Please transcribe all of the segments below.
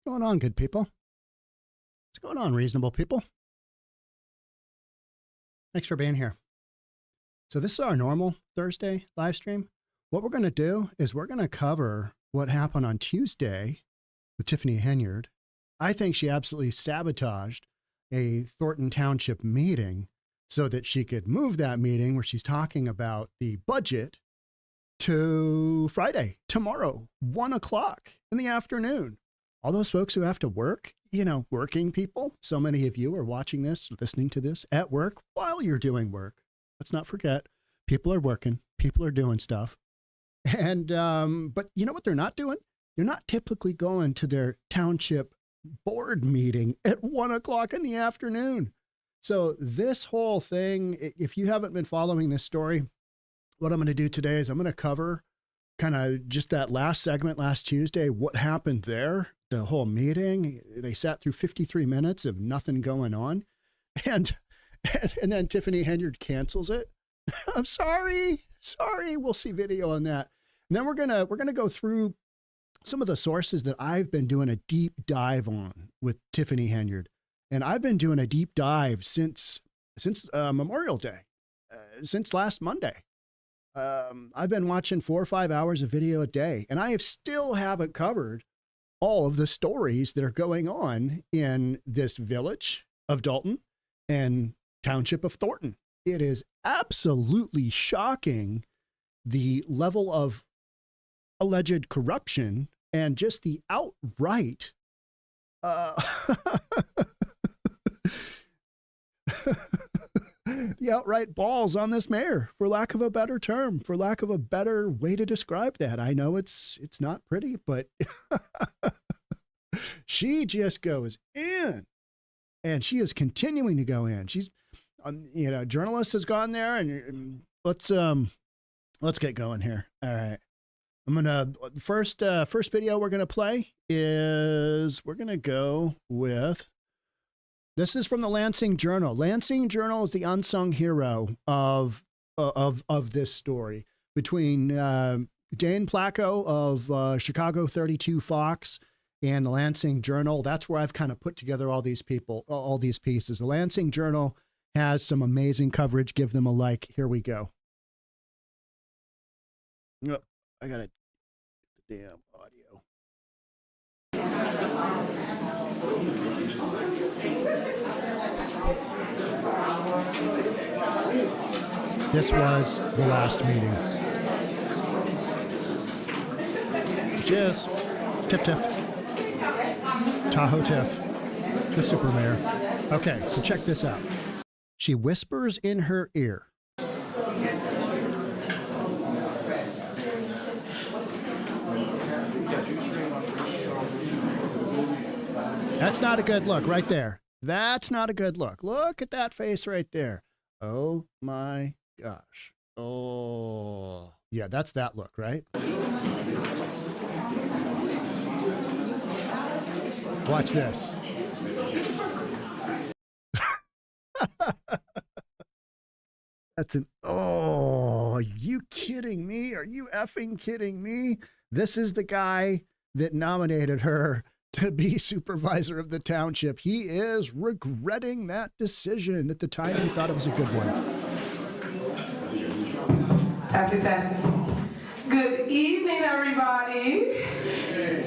What's going on, good people? What's going on, reasonable people? Thanks for being here. So this is our normal Thursday live stream. What we're going to do is we're going to cover what happened on Tuesday with Tiffany Henyard. I think she absolutely sabotaged a Thornton Township meeting so that she could move that meeting where she's talking about the budget to Friday, tomorrow, 1 o'clock in the afternoon. All those folks who have to work, working people. So many of you are watching this, listening to this at work while you're doing work. Let's not forget, people are working, people are doing stuff. And, but you know what they're not doing? They're not typically going to their township board meeting at 1 o'clock in the afternoon. So this whole thing, if you haven't been following this story, what I'm going to do today is I'm going to cover kind of just that last segment last Tuesday, what happened there, the whole meeting. They sat through 53 minutes of nothing going on. And then Tiffany Henyard cancels it. I'm sorry. We'll see video on that. And then we're going to go through some of the sources that I've been doing a deep dive on with Tiffany Henyard. And I've been doing a deep dive since Memorial Day, since last Monday. I've been watching 4 or 5 hours of video a day, and I still haven't covered all of the stories that are going on in this village of Dalton and Township of Thornton. It is absolutely shocking, the level of alleged corruption and just the outright the outright balls on this mayor, for lack of a better term, for lack of a better way to describe that. I know it's not pretty, but she just goes in, and she is continuing to go in. She's, journalist has gone there, and let's get going here. All right. I'm going to, first video we're going to play is, we're going to go with, this is from the Lansing Journal. Lansing Journal is the unsung hero of this story. Between Dane Placco of Chicago 32 Fox and the Lansing Journal, that's where I've kind of put together all these people, all these pieces. The Lansing Journal has some amazing coverage. Give them a like. Here we go. Oh, I got to get the damn audio. This was the last meeting. Cheers. Tiff Tiff. Tahoe Tiff. The super mayor. Okay, so check this out. She whispers in her ear. That's not a good look right there. That's not a good look. Look at that face right there. Oh my gosh. Oh, yeah, that's that look, right? Watch this. That's are you kidding me? Are you effing kidding me? This is the guy that nominated her to be supervisor of the township. He is regretting that decision. At the time, he thought it was a good one. Good evening, everybody.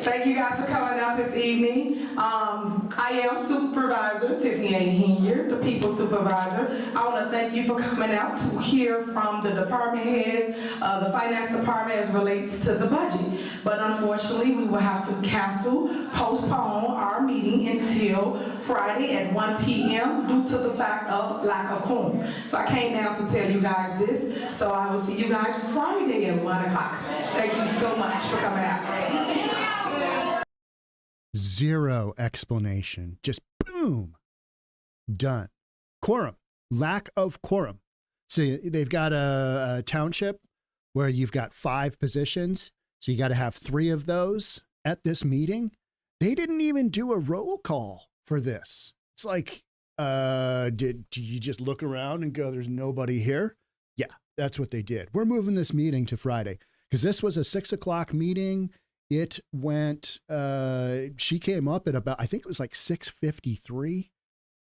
Thank you guys for coming out this evening. I am Supervisor Tiffany Henyard, the People Supervisor. I want to thank you for coming out to hear from the department heads, the finance department as relates to the budget. But unfortunately, we will have to postpone our meeting until Friday at 1 p.m. due to the fact of lack of quorum. So I came down to tell you guys this. So I will see you guys Friday at 1 o'clock. Thank you so much for coming out. Zero explanation. Just boom. Done. Quorum. Lack of quorum. So they've got a township where you've got 5 positions. So you got to have 3 of those at this meeting. They didn't even do a roll call for this. It's like, do you just look around and go, there's nobody here? Yeah, that's what they did. We're moving this meeting to Friday because this was a 6 o'clock meeting. It went, she came up at about, I think it was like 6:53,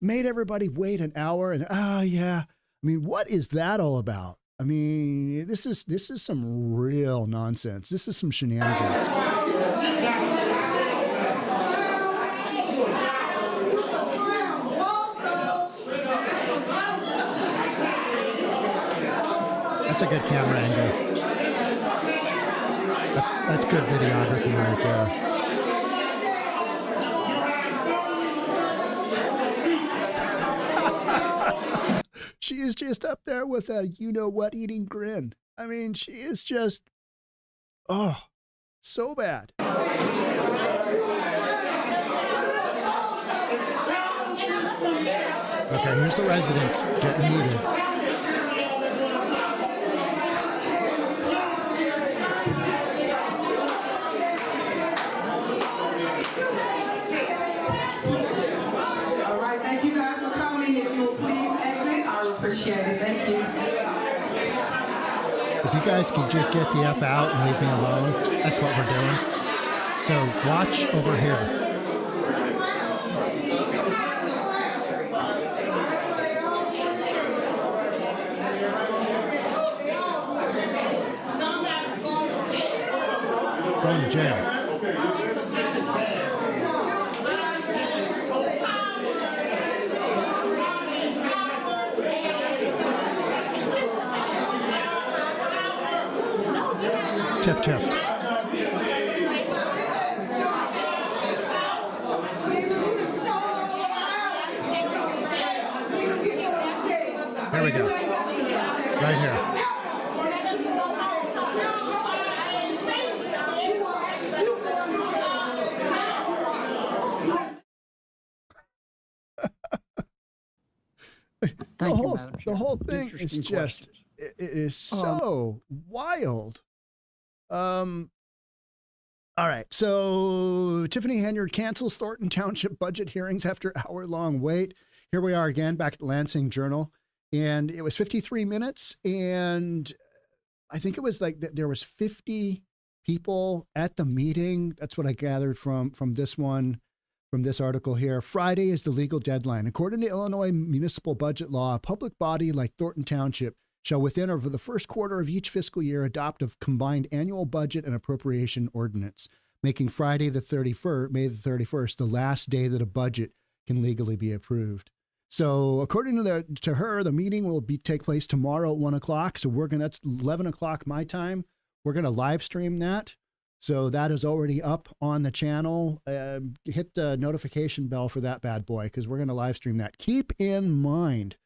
made everybody wait an hour. And, yeah. I mean, what is that all about? I mean, this is some real nonsense. This is some shenanigans. That's a good camera angle. That's good videography right there. She is just up there with a you-know-what eating grin. I mean, she is just, oh, so bad. Okay, here's the residents getting muted. Appreciate it. Thank you. If you guys could just get the F out and leave me alone, that's what we're doing. So watch over here. Going to jail. Tiff, tiff. Here we go. Right here. The whole thing is just, it is so wild. All right. So Tiffany Henyard cancels Thornton Township budget hearings after hour-long wait. Here we are again, back at the Lansing Journal. And it was 53 minutes. And I think it was like there was 50 people at the meeting. That's what I gathered from this one, from this article here. Friday is the legal deadline. According to Illinois municipal budget law, a public body like Thornton Township shall within or for the first quarter of each fiscal year adopt a combined annual budget and appropriation ordinance, making Friday the 31st, May the 31st, the last day that a budget can legally be approved. So according to her, the meeting will take place tomorrow at 1 o'clock. So that's 11 o'clock my time. We're going to live stream that. So that is already up on the channel. Hit the notification bell for that bad boy, because we're going to live stream that. Keep in mind,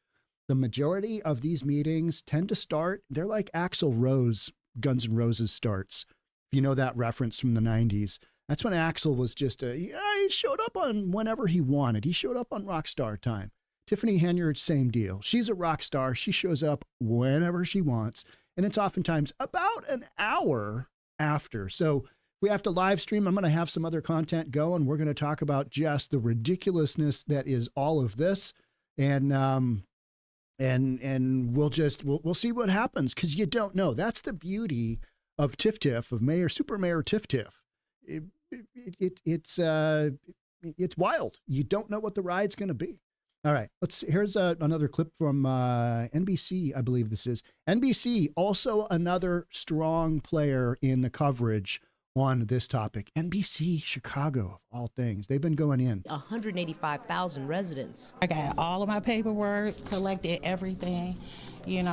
the majority of these meetings tend to start, they're like Axl Rose, Guns N' Roses starts. If you know that reference from the 90s. That's when Axl was just he showed up on whenever he wanted. He showed up on rock star time. Tiffany Henyard, same deal. She's a rock star. She shows up whenever she wants. And it's oftentimes about an hour after. So we have to live stream. I'm going to have some other content going. We're going to talk about just the ridiculousness that is all of this. And we'll see what happens, because you don't know. That's the beauty of Tiff Tiff, of Super Mayor Tiff Tiff. It's wild. You don't know what the ride's going to be. All right, here's another clip from NBC, I believe this is. NBC, also another strong player in the coverage on this topic. NBC Chicago, of all things. They've been going in. 185,000 residents. I got all of my paperwork, collected everything, and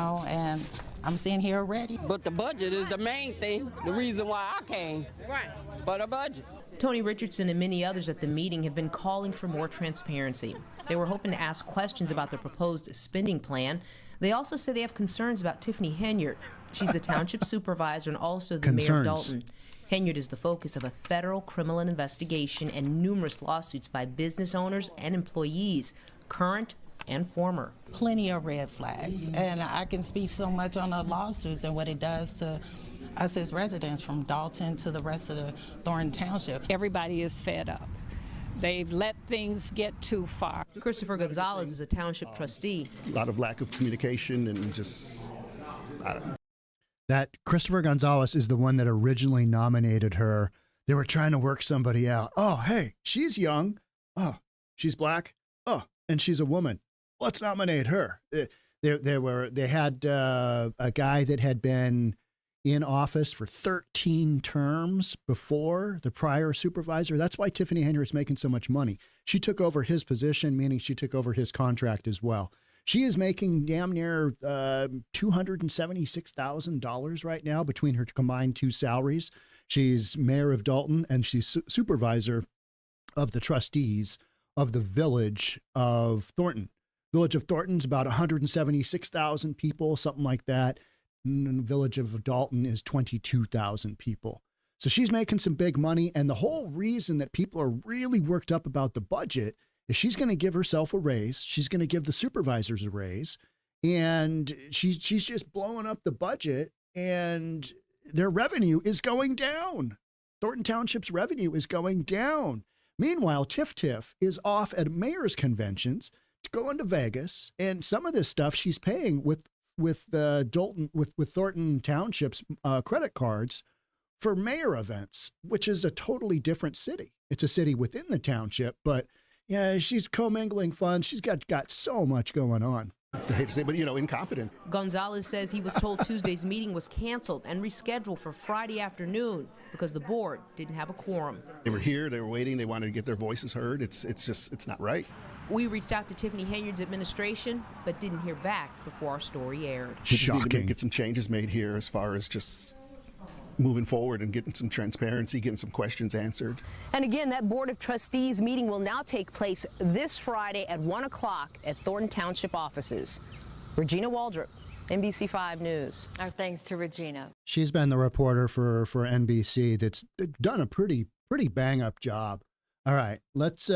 I'm sitting here ready. But the budget is the main thing, the reason why I came. Right. For the budget. Tony Richardson and many others at the meeting have been calling for more transparency. They were hoping to ask questions about the proposed spending plan. They also say they have concerns about Tiffany Henyard. She's the township supervisor and also the mayor of Dalton. Henyard is the focus of a federal criminal investigation and numerous lawsuits by business owners and employees, current and former. Plenty of red flags, and I can speak so much on the lawsuits and what it does to us as residents from Dalton to the rest of the Thornton Township. Everybody is fed up. They've let things get too far. Christopher Gonzalez is a township trustee. A lot of lack of communication and just, I don't know. That Christopher Gonzalez is the one that originally nominated her. They were trying to work somebody out. Oh, hey, she's young. Oh, she's black. Oh, and she's a woman. Let's nominate her. They had a guy that had been in office for 13 terms before the prior supervisor. That's why Tiffany Henyard is making so much money. She took over his position, meaning she took over his contract as well. She is making damn near $276,000 right now between her combined two salaries. She's mayor of Dalton, and she's supervisor of the trustees of the village of Thornton. Village of Thornton's about 176,000 people, something like that. And the village of Dalton is 22,000 people. So she's making some big money. And the whole reason that people are really worked up about the budget is she's going to give herself a raise. She's going to give the supervisors a raise. And she's just blowing up the budget, and their revenue is going down. Thornton Township's revenue is going down. Meanwhile, Tiff is off at mayor's conventions, going to Vegas, and some of this stuff she's paying with Thornton Township's credit cards for mayor events, which is a totally different city. It's a city within the township, but yeah, she's commingling funds. She's got so much going on. I hate to say, but incompetent. Gonzalez says he was told Tuesday's meeting was canceled and rescheduled for Friday afternoon because the board didn't have a quorum. They were here, they were waiting, they wanted to get their voices heard. It's not right. We reached out to Tiffany Henyard's administration, but didn't hear back before our story aired. We just need to Shocking. get some changes made here as far as just moving forward and getting some transparency, getting some questions answered. And again, that Board of Trustees meeting will now take place this Friday at 1 o'clock at Thornton Township offices. Regina Waldrop, NBC5 News. Our thanks to Regina. She's been the reporter for NBC that's done a pretty bang-up job. All right, let's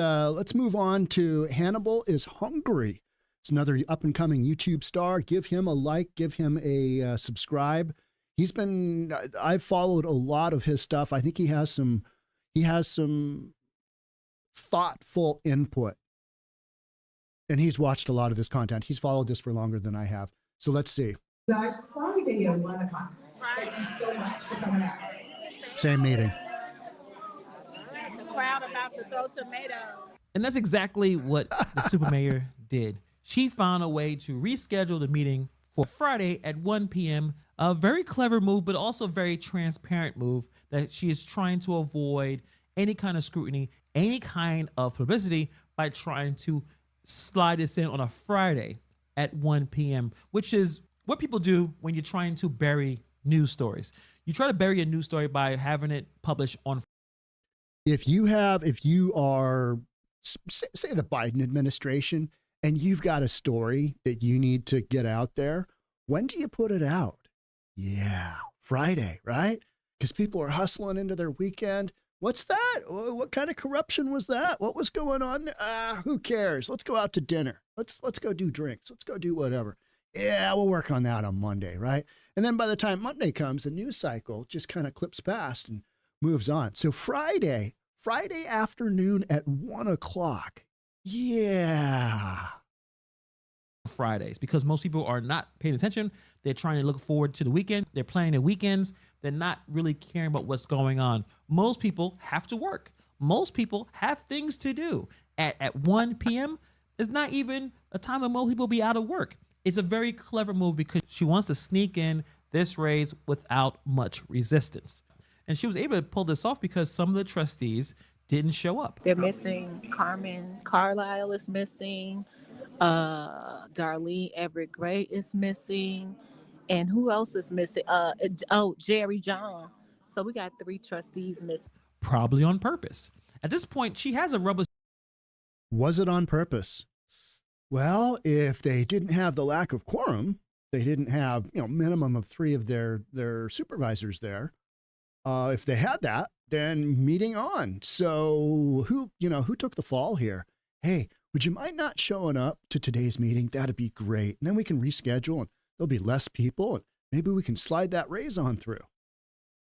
move on to Hannibal is Hungry. It's another up-and-coming YouTube star. Give him a like, give him a subscribe. I've followed a lot of his stuff. I think he has some thoughtful input, and he's watched a lot of this content. He's followed this for longer than I have. So let's see. Guys, Friday at 1 o'clock. Thank you so much for coming out. Same meeting. The crowd about to throw tomatoes. And that's exactly what the super mayor did. She found a way to reschedule the meeting for Friday at 1 p.m. A very clever move, but also very transparent move that she is trying to avoid any kind of scrutiny, any kind of publicity by trying to slide this in on a Friday at 1 p.m., which is what people do when you're trying to bury news stories. You try to bury a news story by having it published on. If you are, say, the Biden administration, and you've got a story that you need to get out there, when do you put it out? Yeah, Friday, right? Because people are hustling into their weekend. What's that? What kind of corruption was that? What was going on? Who cares? Let's go out to dinner. Let's go do drinks. Let's go do whatever. Yeah, we'll work on that on Monday, right? And then by the time Monday comes, the news cycle just kind of clips past and moves on. So Friday afternoon at 1 o'clock. Yeah. Fridays, because most people are not paying attention. They're trying to look forward to the weekend. They're planning their weekends. They're not really caring about what's going on. Most people have to work. Most people have things to do. At 1 p.m. is not even a time when most people be out of work. It's a very clever move because she wants to sneak in this raise without much resistance. And she was able to pull this off because some of the trustees didn't show up. They're missing Carmen Carlisle is missing. Darlene Everett Gray is missing. And who else is missing? Jerry John. So we got 3 trustees missing. Probably on purpose. At this point, she has a rubber. Was it on purpose? Well, if they didn't have the lack of quorum, they didn't have, minimum of 3 of their supervisors there. If they had that, then meeting on. So who took the fall here? Hey, would you mind not showing up to today's meeting? That'd be great. And then we can reschedule and there'll be less people and maybe we can slide that raise on through.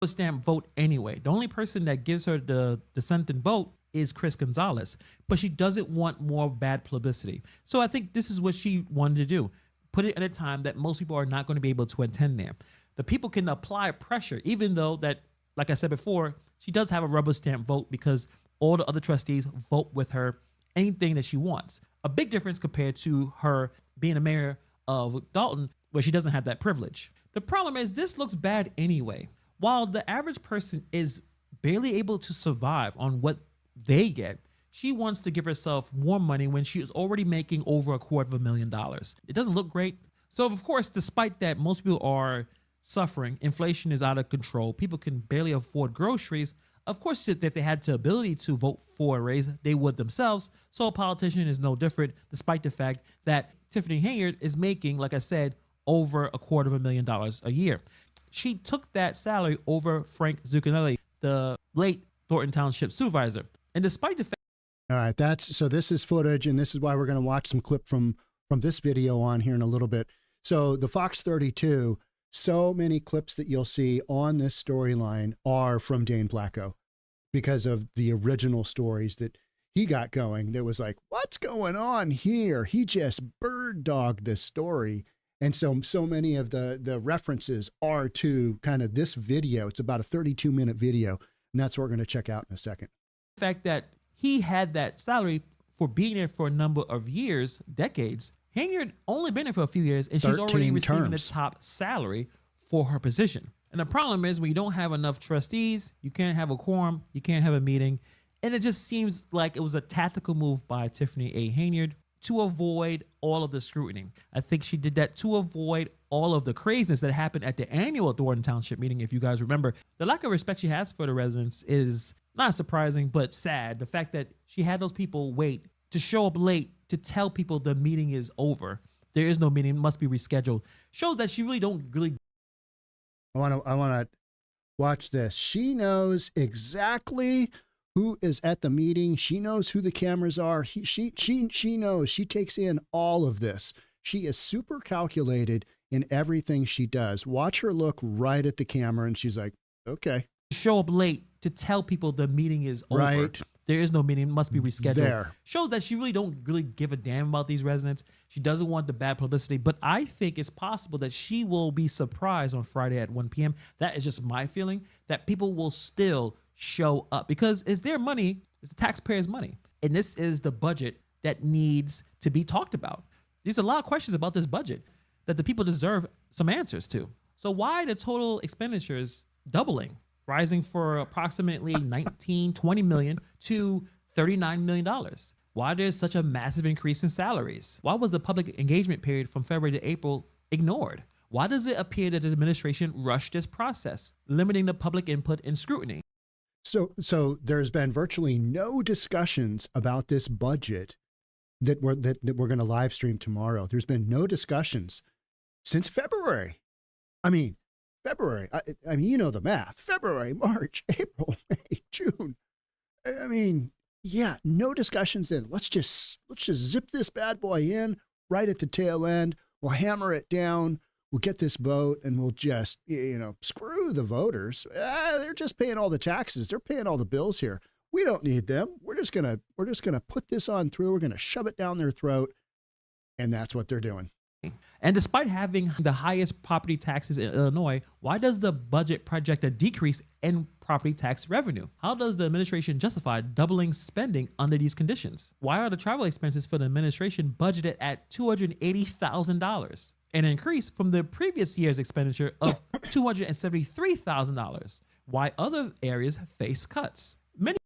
Stamp vote anyway. The only person that gives her the dissenting vote is Chris Gonzalez, but she doesn't want more bad publicity. So I think this is what she wanted to do. Put it at a time that most people are not going to be able to attend there. The people can apply pressure, even though that, like I said before, she does have a rubber stamp vote because all the other trustees vote with her anything that she wants. A big difference compared to her being a mayor of Dalton, where she doesn't have that privilege. The problem is this looks bad anyway. While the average person is barely able to survive on what they get, she wants to give herself more money when she is already making over $250,000. It doesn't look great. So of course, despite that, most people are suffering. Inflation is out of control. People can barely afford groceries. Of course, if they had the ability to vote for a raise, they would themselves. So a politician is no different, despite the fact that Tiffany Henyard is making, like I said, over $250,000 a year. She took that salary over Frank Zuccarelli, the late Thornton Township supervisor. And despite the fact— All right, so this is footage, and this is why we're going to watch some clip from this video on here in a little bit. So the Fox 32, so many clips that you'll see on this storyline are from Dane Placco because of the original stories that he got going. There was like, what's going on here? He just bird dogged this story. And so many of the references are to kind of this video. It's about a 32-minute video, and that's what we're going to check out in a second. The fact that he had that salary for being there for a number of years, decades. Henyard only been there for a few years, and she's already receiving the top salary for her position. And the problem is when you don't have enough trustees, you can't have a quorum, you can't have a meeting. And it just seems like it was a tactical move by Tiffany A. Henyard to avoid all of the scrutiny. I think she did that to avoid all of the craziness that happened at the annual Thornton Township meeting. If you guys remember, the lack of respect she has for the residents is not surprising, but sad. The fact that she had those people wait to show up late to tell people the meeting is over. There is no meeting, must be rescheduled. Shows that she really don't really. I want to watch this. She knows exactly who is at the meeting. She knows who the cameras are. She knows. She takes in all of this. She is super calculated in everything she does. Watch her look right at the camera, and she's like, okay. Show up late to tell people the meeting is over. Right. There is no meeting, must be rescheduled. There. Shows that she really don't really give a damn about these residents. She doesn't want the bad publicity, but I think it's possible that she will be surprised on Friday at 1 p.m. That is just my feeling, that people will still show up because it's their money, it's the taxpayers' money. And this is the budget that needs to be talked about. There's a lot of questions about this budget that the people deserve some answers to. So why the total expenditures doubling, rising for approximately 20 million to $39 million? Why there's such a massive increase in salaries? Why was the public engagement period from February to April ignored? Why does it appear that the administration rushed this process, limiting the public input and scrutiny? So there's been virtually no discussions about this budget that we're going to live stream tomorrow. There's been no discussions since February. I mean, February. I mean, you know the math. February, March, April, May, June. I mean, yeah, no discussions then. Let's just zip this bad boy in right at the tail end. We'll hammer it down. We'll get this vote, and we'll just, screw the voters. They're just paying all the taxes. They're paying all the bills here. We don't need them. We're just gonna put this on through. We're gonna shove it down their throat, and that's what they're doing. And despite having the highest property taxes in Illinois, why does the budget project a decrease in property tax revenue? How does the administration justify doubling spending under these conditions? Why are the travel expenses for the administration budgeted at $280,000, an increase from the previous year's expenditure of $273,000? Why other areas face cuts? Many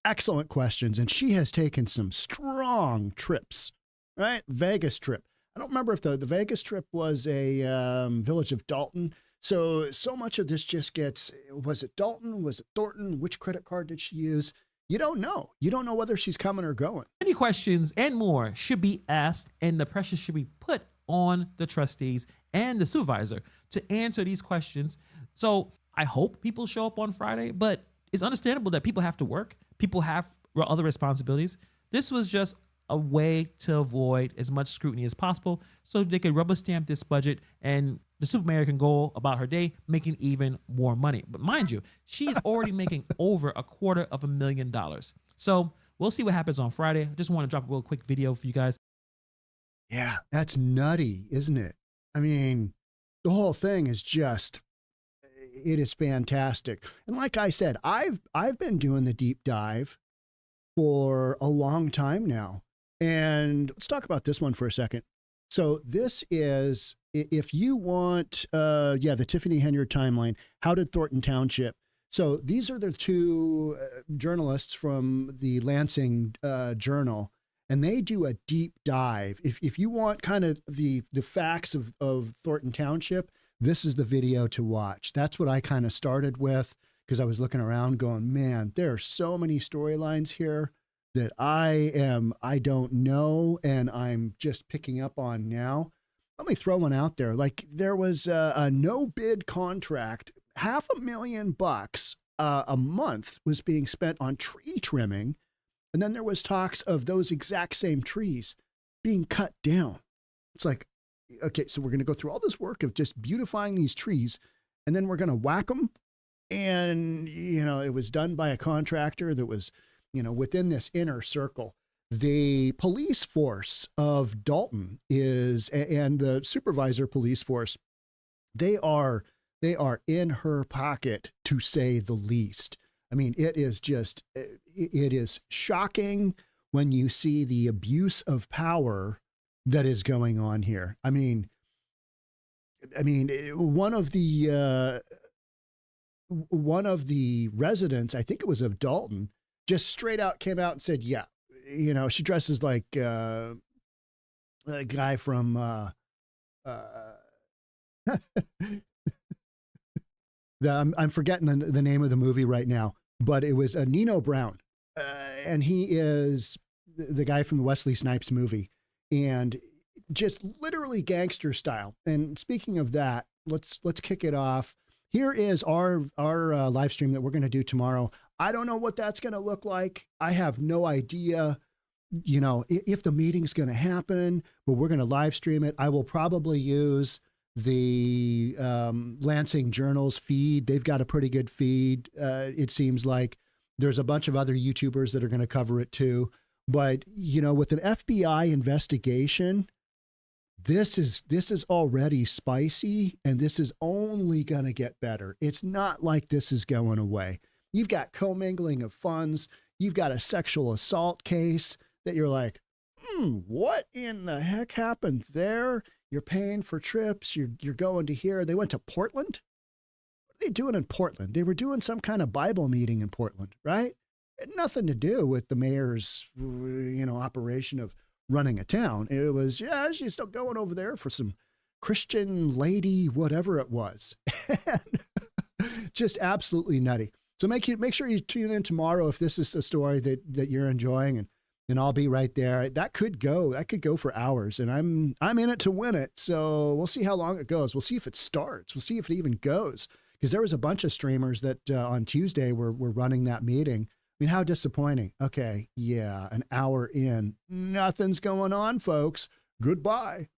excellent questions, and she has taken some strong trips, right? Vegas trip. I don't remember if the Vegas trip was a Village of Dalton. So much of this just gets, was it Dalton? Was it Thornton? Which credit card did she use? You don't know. You don't know whether she's coming or going. Many questions and more should be asked, and the pressure should be put on the trustees and the supervisor to answer these questions. So I hope people show up on Friday, but it's understandable that people have to work. People have other responsibilities. This was just a way to avoid as much scrutiny as possible so they could rubber stamp this budget and the super mayor can go about her day making even more money. But mind you, she's already making over $250,000. So we'll see what happens on Friday. I just want to drop a real quick video for you guys. Yeah, that's nutty, isn't it? I mean, the whole thing is just, it is fantastic. And like I said, I've been doing the deep dive for a long time now. And let's talk about this one for a second. So this is, if you want, the Tiffany Henyard timeline, how did Thornton Township? So these are the two journalists from the Lansing Journal, and they do a deep dive. If you want kind of the facts of Thornton Township, this is the video to watch. That's what I kind of started with, because I was looking around going, man, there are so many storylines here that I don't know, and I'm just picking up on now. Let me throw one out there. Like, there was a no bid contract, $500,000 a month was being spent on tree trimming. And then there was talks of those exact same trees being cut down. It's like, okay, so we're going to go through all this work of just beautifying these trees, and then we're going to whack them. And, it was done by a contractor that was, within this inner circle. The police force of Dalton and the supervisor police force, they are in her pocket, to say the least. I mean, it is shocking when you see the abuse of power that is going on here. I mean, one of the residents, I think it was of Dalton, just straight out came out and said, yeah, she dresses like a guy from I'm forgetting the name of the movie right now, but it was Nino Brown, and he is the guy from the Wesley Snipes movie, and just literally gangster style. And speaking of that, let's kick it off. Here is our live stream that we're going to do tomorrow. I don't know what that's going to look like. I have no idea, if the meeting's going to happen, but we're going to live stream it. I will probably use the Lansing Journal's feed. They've got a pretty good feed. It seems like there's a bunch of other YouTubers that are going to cover it too. But, with an FBI investigation, this is already spicy, and this is only going to get better. It's not like this is going away. You've got commingling of funds. You've got a sexual assault case that you're like, what in the heck happened there? You're paying for trips. You're going to here. They went to Portland. What are they doing in Portland? They were doing some kind of Bible meeting in Portland, right? It had nothing to do with the mayor's, operation of running a town. It was, she's still going over there for some Christian lady, whatever it was. And just absolutely nutty. So make sure you tune in tomorrow if this is a story that you're enjoying, and I'll be right there. That could go for hours, and I'm in it to win it. So we'll see how long it goes. We'll see if it starts. We'll see if it even goes, because there was a bunch of streamers that on Tuesday were running that meeting. I mean, how disappointing. Okay, yeah, an hour in, nothing's going on, folks. Goodbye.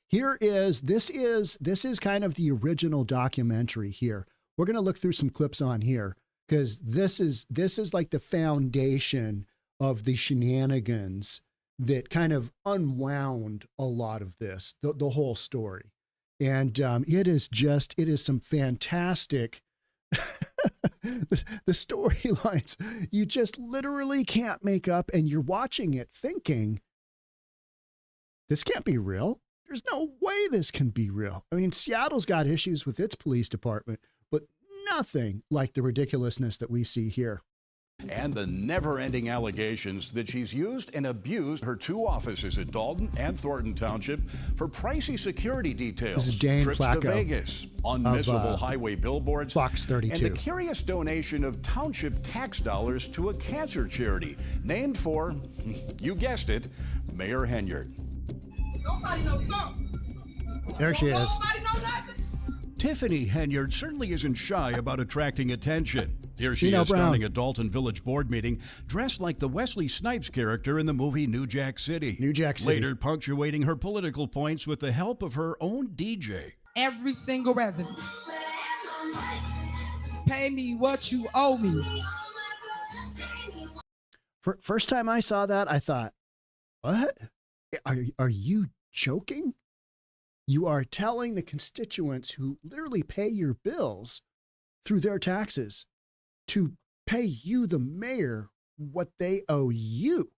This is kind of the original documentary here. We're going to look through some clips on here, because this is like the foundation of the shenanigans that kind of unwound a lot of this, the whole story. And it is some fantastic, the storylines you just literally can't make up, and you're watching it thinking, this can't be real. There's no way this can be real. I mean, Seattle's got issues with its police department, but nothing like the ridiculousness that we see here. And the never-ending allegations that she's used and abused her two offices at Dalton and Thornton Township for pricey security details, This is Dane trips Placco to Vegas, unmissable highway billboards, Fox 32. and the curious donation of township tax dollars to a cancer charity named for, you guessed it, Mayor Henyard. Nobody knows something. There she is. Nobody knows nothing. Tiffany Henyard certainly isn't shy about attracting attention. Here she Nino is Brown. standing at Dalton Village board meeting, dressed like the Wesley Snipes character in the movie New Jack City. New Jack City. Later punctuating her political points with the help of her own DJ. Every single resident. Pay me what you owe me. First time I saw that, I thought, what? Are you joking? You are telling the constituents who literally pay your bills through their taxes to pay you, the mayor, what they owe you.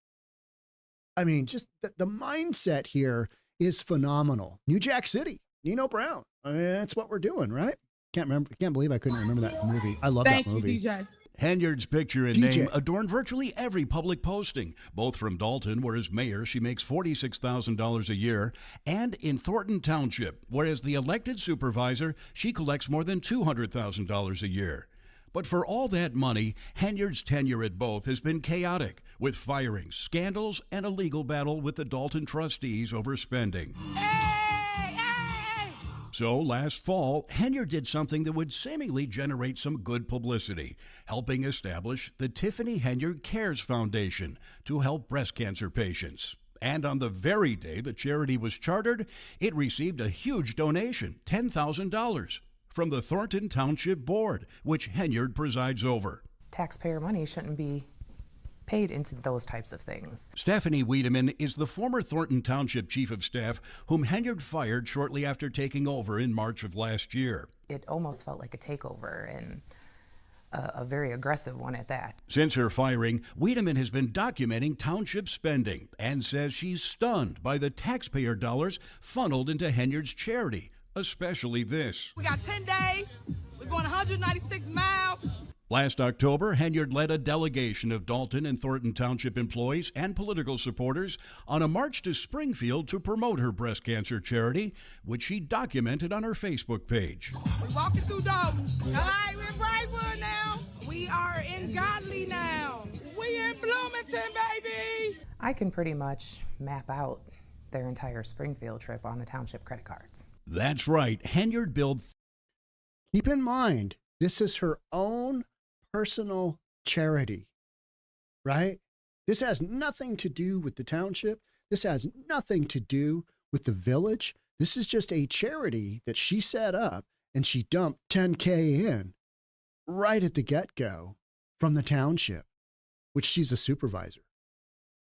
I mean, just the mindset here is phenomenal. New Jack City, Nino Brown. I mean, that's what we're doing, right? Can't believe I couldn't remember that movie. I love that movie. Thank you, DJ. Henyard's picture and DJ. name adorn virtually every public posting, both from Dalton, where as mayor she makes $46,000 a year, and in Thornton Township, where as the elected supervisor she collects more than $200,000 a year. But for all that money, Henyard's tenure at both has been chaotic, with firings, scandals, and a legal battle with the Dalton trustees over spending. So last fall, Henyard did something that would seemingly generate some good publicity, helping establish the Tiffany Henyard Cares Foundation to help breast cancer patients. And on the very day the charity was chartered, it received a huge donation, $10,000, from the Thornton Township Board, which Henyard presides over. Taxpayer money shouldn't be paid into those types of things. Stephanie Wiedemann is the former Thornton Township Chief of Staff, whom Henyard fired shortly after taking over in March of last year. It almost felt like a takeover, and a very aggressive one at that. Since her firing, Wiedemann has been documenting township spending and says she's stunned by the taxpayer dollars funneled into Henyard's charity, especially this. We got 10 days. We're going 196 miles. Last October, Henyard led a delegation of Dalton and Thornton Township employees and political supporters on a march to Springfield to promote her breast cancer charity, which she documented on her Facebook page. We're walking through Dalton. All right, we're in Brightwood now. We are in Godly now. We in Bloomington, baby. I can pretty much map out their entire Springfield trip on the township credit cards. That's right. Henyard billed. Keep in mind, this is her own personal charity, right? This has nothing to do with the township. This has nothing to do with the village. This is just a charity that she set up, and she dumped $10K in right at the get-go from the township, which she's a supervisor.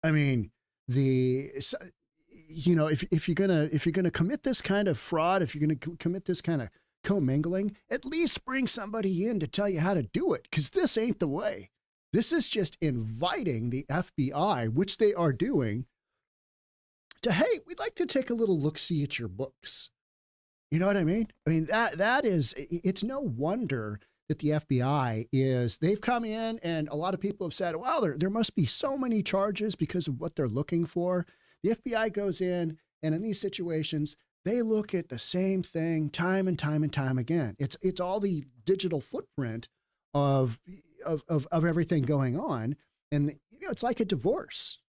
I mean, if you're gonna commit this kind of fraud, if you're gonna commit this kind of commingling, at least bring somebody in to tell you how to do it, because this ain't the way. This is just inviting the FBI, which they are doing, to, hey, we'd like to take a little look-see at your books. You know what I mean? I mean, it's no wonder that the FBI they've come in, and a lot of people have said, well, there must be so many charges because of what they're looking for. The FBI goes in, and in these situations, they look at the same thing time and time and time again. It's all the digital footprint of everything going on. And it's like a divorce.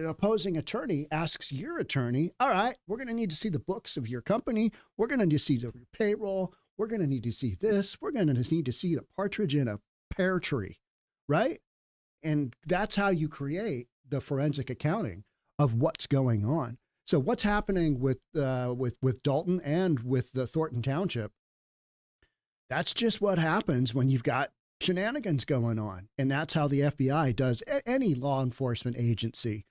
Opposing attorney asks your attorney, all right, we're going to need to see the books of your company. We're going to need to see your payroll. We're going to need to see this. We're going to need to see the partridge in a pear tree, right? And that's how you create the forensic accounting of what's going on. So what's happening with Dalton and with the Thornton Township? That's just what happens when you've got shenanigans going on. And that's how the FBI does, any law enforcement agency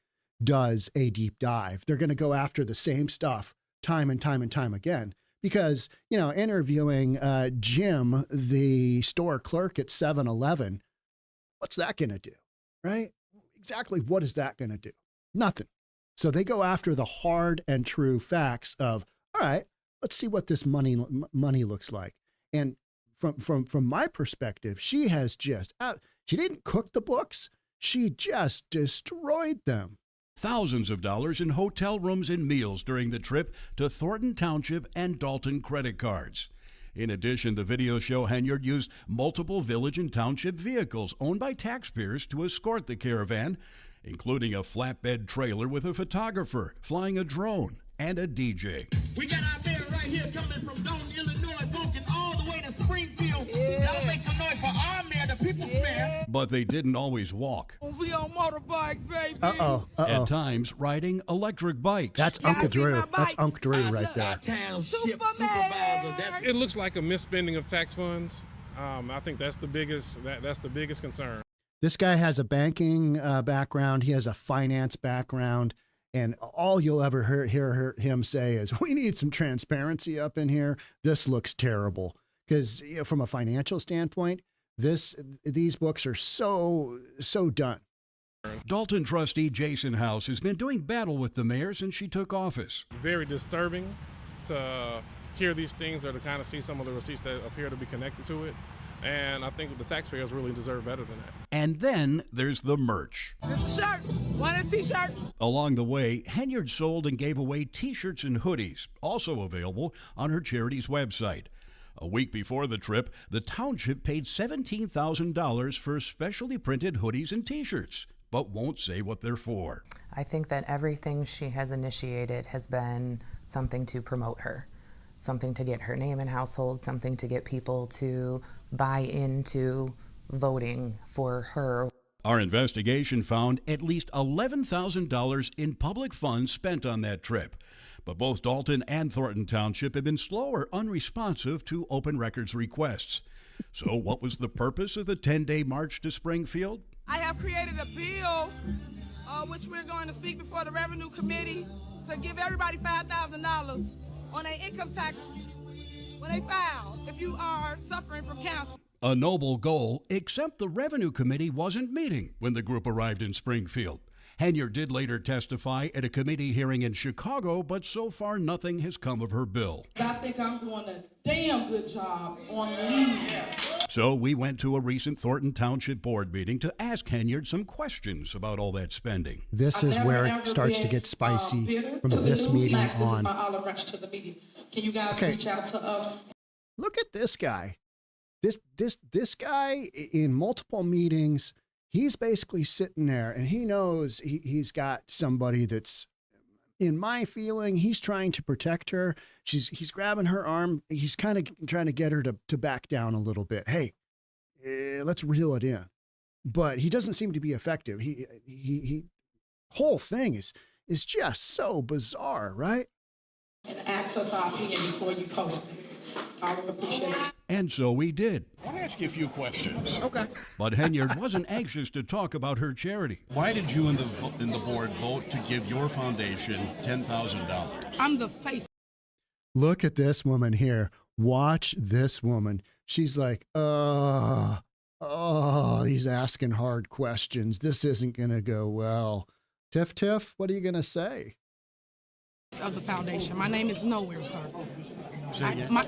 does a deep dive. They're going to go after the same stuff time and time and time again. Because, interviewing Jim, the store clerk at 7-Eleven, what's that going to do, right? Exactly what is that going to do? Nothing. So they go after the hard and true facts of, all right, let's see what this money looks like. And from my perspective, she has she didn't cook the books. She just destroyed them. Thousands of dollars in hotel rooms and meals during the trip to Thornton Township and Dalton credit cards. In addition, the videos show Henyard used multiple village and township vehicles owned by taxpayers to escort the caravan, including a flatbed trailer with a photographer, flying a drone, and a DJ. We got our mayor right here coming from Dalton, Illinois, walking all the way to Springfield. Y'all make some noise for our mayor, the people's mayor. But they didn't always walk. We on motorbikes, baby. At times, riding electric bikes. That's Uncle Drew. That's Uncle Drew right there. Township supervisor. It looks like a misspending of tax funds. I think that's the biggest concern. This guy has a banking background. He has a finance background. And all you'll ever hear him say is, we need some transparency up in here. This looks terrible. Because from a financial standpoint, these books are so done. Dalton trustee Jason House has been doing battle with the mayor since she took office. Very disturbing to hear these things or to kind of see some of the receipts that appear to be connected to it. And I think the taxpayers really deserve better than that. And then there's the merch. This a shirt. One of the t-shirts. Along the way, Henyard sold and gave away t-shirts and hoodies, also available on her charity's website. A week before the trip, the township paid $17,000 for specially printed hoodies and t-shirts, but won't say what they're for. I think that everything she has initiated has been something to promote her, something to get her name in household, something to get people to buy into voting for her. Our investigation found at least $11,000 in public funds spent on that trip. But both Dalton and Thornton Township have been slow or unresponsive to open records requests. So what was the purpose of the 10-day march to Springfield? I have created a bill, which we're going to speak before the Revenue Committee, to give everybody $5,000 on their income tax when they file, if you are suffering from cancer. A noble goal, except the Revenue Committee wasn't meeting when the group arrived in Springfield. Henyard did later testify at a committee hearing in Chicago, but so far nothing has come of her bill. I think I'm doing a damn good job on leave. So we went to a recent Thornton Township board meeting to ask Henyard some questions about all that spending. This is where it starts to get spicy from this meeting on. Can you guys reach out to us? Look at this guy. This guy in multiple meetings, he's basically sitting there and he knows he's got somebody that's, in my feeling, he's trying to protect her. He's grabbing her arm. He's kind of trying to get her to back down a little bit. Hey, let's reel it in. But he doesn't seem to be effective. He whole thing is just so bizarre, right? And ask us our opinion before you post it. I would appreciate it. And so we did. I want to ask you a few questions. Okay. But Henyard wasn't anxious to talk about her charity. Why did you and the board vote to give your foundation $10,000? I'm the face. Look at this woman here. Watch this woman. She's like, he's asking hard questions. This isn't going to go well. Tiff, what are you going to say? Of the foundation. My name is nowhere, sir.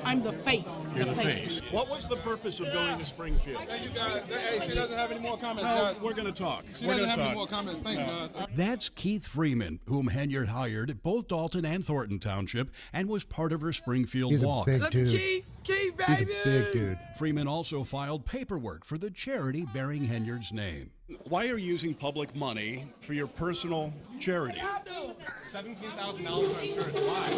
I'm the face. You're the face. What was the purpose of going to Springfield? Thank you, guys. Hey, she doesn't have any more comments, No, guys. we're going to talk. She doesn't have any more comments. Thanks, guys. That's Keith Freeman, whom Henyard hired at both Dalton and Thornton Township and was part of her Springfield He's walk. a big dude. Keith, baby. He's a big dude. Freeman also filed paperwork for the charity bearing Henyard's name. Why are you using public money for your personal charity? $17,000 for insurance. Why?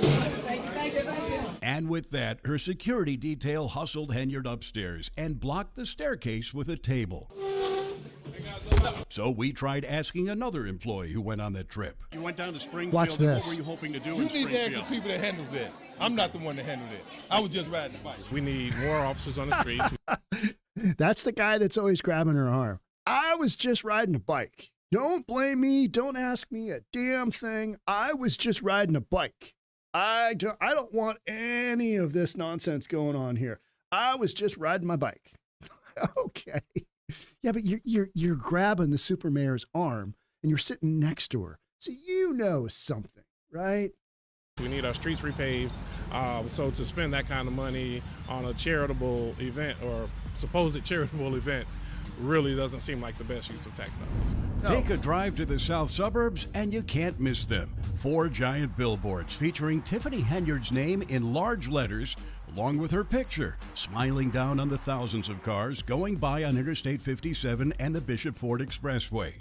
Thank you. And with that, her security detail hustled Henyard upstairs and blocked the staircase with a table. So we tried asking another employee who went on that trip. You went down to Springfield. Watch and this. What were you hoping to do You in need Springfield? to ask the people that handles that. I'm not the one that handled it. I was just riding the bike. We need more officers on the streets. That's the guy that's always grabbing her arm. I was just riding a bike. Don't blame me. Don't ask me a damn thing. I was just riding a bike. I don't want any of this nonsense going on here. I was just riding my bike. Okay. Yeah, but you're grabbing the super mayor's arm and you're sitting next to her. So you know something, right? We need our streets repaved. So to spend that kind of money on a charitable event or supposed charitable event really doesn't seem like the best use of tax dollars. Take a drive to the south suburbs and you can't miss them. 4 giant billboards featuring Tiffany Henyard's name in large letters, along with her picture, smiling down on the thousands of cars going by on Interstate 57 and the Bishop Ford Expressway.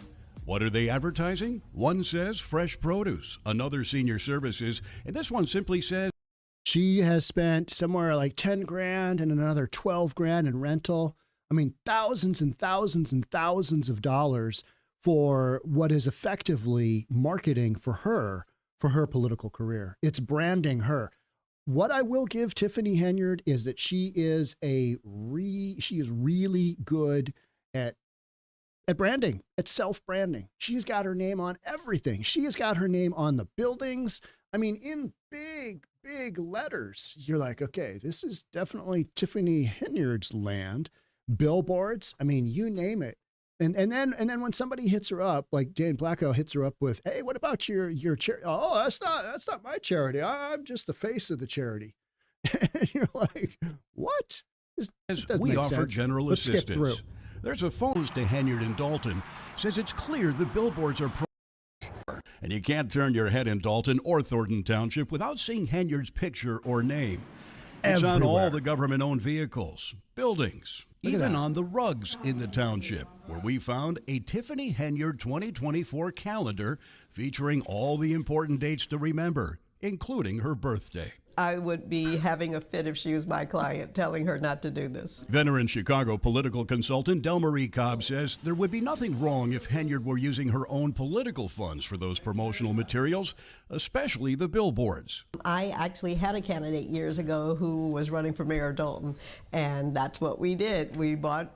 What are they advertising? One says fresh produce, another senior services, and this one simply says she has spent somewhere like 10 grand and another 12 grand in rental. I mean, thousands and thousands and thousands of dollars for what is effectively marketing for her political career. It's branding her. What I will give Tiffany Henyard is that she is really good at at branding, at self-branding. She's got her name on everything. She has got her name on the buildings. I mean, in big, big letters. You're like, okay, this is definitely Tiffany Henyard's land. Billboards, I mean, you name it. And then when somebody hits her up, like Dan Blacko hits her up with, hey, what about your charity? Oh, that's not my charity. I'm just the face of the charity. And you're like, what? We offer general assistance. There's a phone to Henyard in Dalton. Says it's clear the billboards are and you can't turn your head in Dalton or Thornton Township without seeing Henyard's picture or name. It's on all the government-owned vehicles, buildings, even on the rugs in the township, where we found a Tiffany Henyard 2024 calendar featuring all the important dates to remember, including her birthday. I would be having a fit if she was my client, telling her not to do this. Veteran Chicago political consultant Delmarie Cobb says there would be nothing wrong if Henyard were using her own political funds for those promotional materials, especially the billboards. I actually had a candidate years ago who was running for mayor of Dalton, and that's what we did. We bought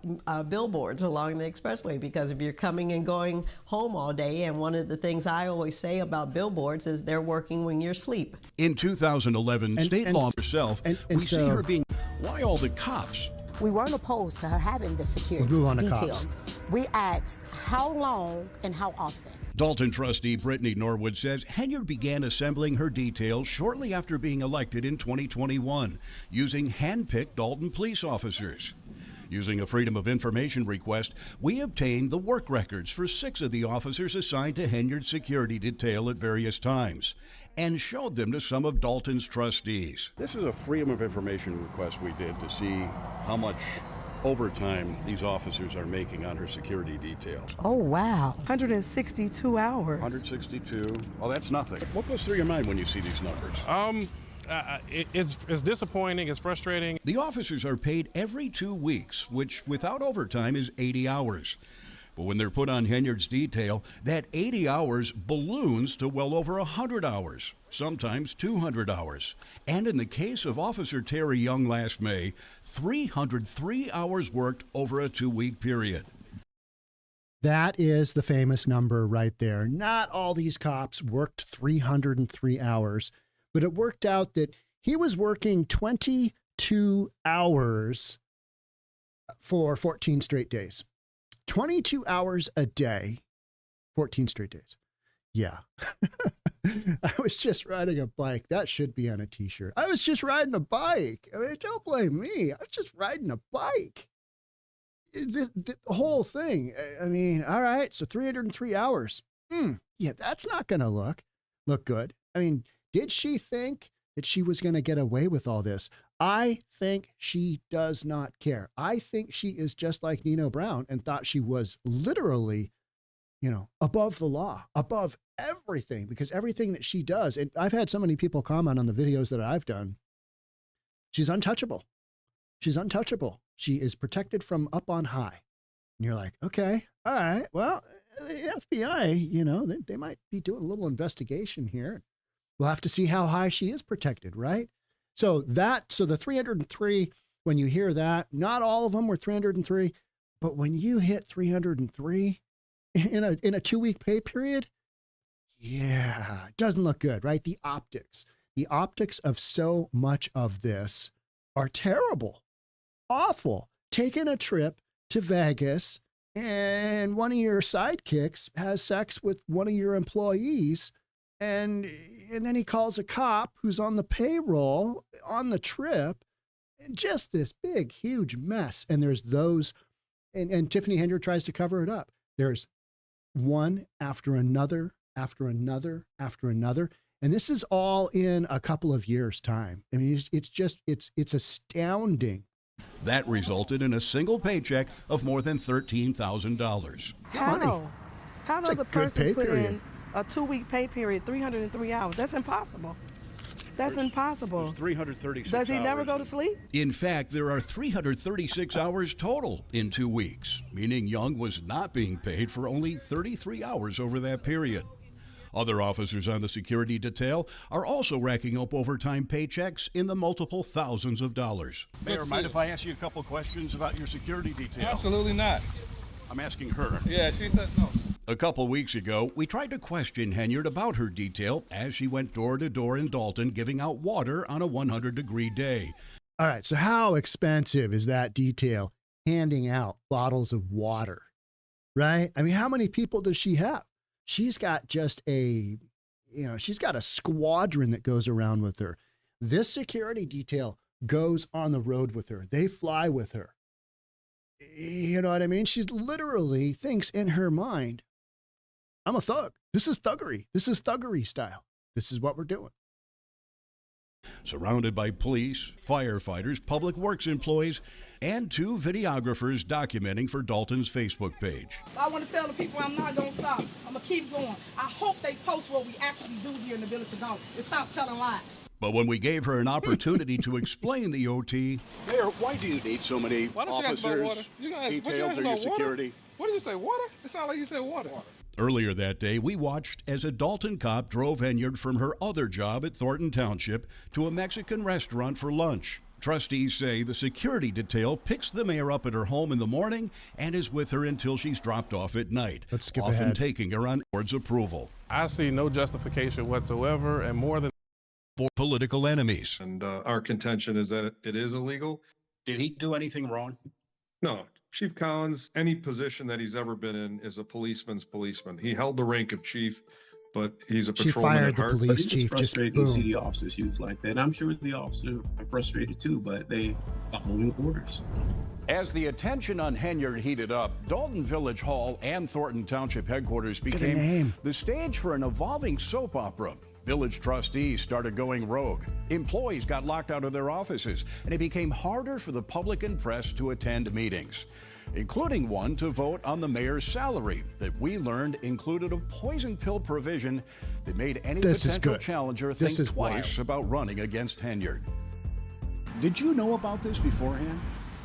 billboards along the expressway, because if you're coming and going home all day, and one of the things I always say about billboards is they're working when you're asleep. In 2011, state law herself, we see her being, why all the cops? We weren't opposed to her having the security detail. We asked how long and how often. Dalton trustee Brittany Norwood says Henyard began assembling her details shortly after being elected in 2021, using hand-picked Dalton police officers. Using a Freedom of Information request, we obtained the work records for 6 of the officers assigned to Henyard's security detail at various times, and showed them to some of Dalton's trustees. This is a Freedom of Information request we did to see how much overtime these officers are making on her security detail. Oh, wow. 162 hours. 162. Oh, that's nothing. What goes through your mind when you see these numbers? It's disappointing. It's frustrating. The officers are paid every 2 weeks, which without overtime is 80 hours. But when they're put on Henyard's detail, that 80 hours balloons to well over 100 hours, sometimes 200 hours. And in the case of Officer Terry Young last May, 303 hours worked over a 2-week period. That is the famous number right there. Not all these cops worked 303 hours, but it worked out that he was working 22 hours for 14 straight days. 22 hours a day, 14 straight days. Yeah. I was just riding a bike. That should be on a t-shirt. I was just riding a bike. I mean, don't blame me. I was just riding a bike. The whole thing. I mean, all right. So 303 hours. Yeah, that's not going to look good. I mean, did she think that she was going to get away with all this? I think she does not care. I think she is just like Nino Brown and thought she was literally, above the law, above everything, because everything that she does, and I've had so many people comment on the videos that I've done, she's untouchable. She's untouchable. She is protected from up on high. And you're like, okay, all right, well, the FBI, they might be doing a little investigation here. We'll have to see how high she is protected, right? So the 303, when you hear that, not all of them were 303, but when you hit 303 in a 2-week pay period, yeah, it doesn't look good, right? The optics of so much of this are terrible, awful. Taking a trip to Vegas and one of your sidekicks has sex with one of your employees, and then he calls a cop who's on the payroll on the trip, and just this big, huge mess. And there's those, and Tiffany Henyard tries to cover it up. There's one after another, after another, after another. And this is all in a couple of years' time. I mean, it's astounding. That resulted in a single paycheck of more than $13,000. How? How does a person put in a 2-week pay period, 303 hours? That's impossible. That's impossible. 336 Does he hours. never go to sleep? In fact, there are 336 hours total in 2 weeks, meaning Young was not being paid for only 33 hours over that period. Other officers on the security detail are also racking up overtime paychecks in the multiple thousands of dollars. Mayor, mind if I ask you a couple questions about your security detail? Absolutely not. I'm asking her. Yeah, she said no. A couple weeks ago, we tried to question Henyard about her detail as she went door to door in Dalton giving out water on a 100-degree day. All right, so how expensive is that detail, handing out bottles of water, right? I mean, how many people does she have? She's got just she's got a squadron that goes around with her. This security detail goes on the road with her. They fly with her. You know what I mean? She's literally thinks in her mind, I'm a thug. This is thuggery. This is thuggery style. This is what we're doing. Surrounded by police, firefighters, public works employees, and 2 videographers documenting for Dalton's Facebook page. I want to tell the people I'm not going to stop. I'm going to keep going. I hope they post what we actually do here in the village of Dalton and stop telling lies. But when we gave her an opportunity to explain the OT, Mayor, why do you need so many Why don't you ask about water? officers, You ask, details, or your security? What did you say, water? It sounded like you said water. earlier that day, we watched as a Dalton cop drove Henyard from her other job at Thornton Township to a Mexican restaurant for lunch. Trustees say the security detail picks the mayor up at her home in the morning and is with her until she's dropped off at night, often taking her on board's approval. I see no justification whatsoever, and more than for political enemies. And our contention is that it is illegal. Did he do anything wrong? No. Chief Collins, any position that he's ever been in is a policeman's policeman. He held the rank of chief, but he's a patrolman at heart. Police chief, it's frustrating to see the officers used like that. I'm sure the officers are frustrated too, but they following orders. As the attention on Henyard heated up, Dalton Village Hall and Thornton Township headquarters became the stage for an evolving soap opera. Village trustees started going rogue. Employees got locked out of their offices, and it became harder for the public and press to attend meetings, including one to vote on the mayor's salary that we learned included a poison pill provision that made any potential challenger think twice about running against Henyard. Did you know about this beforehand?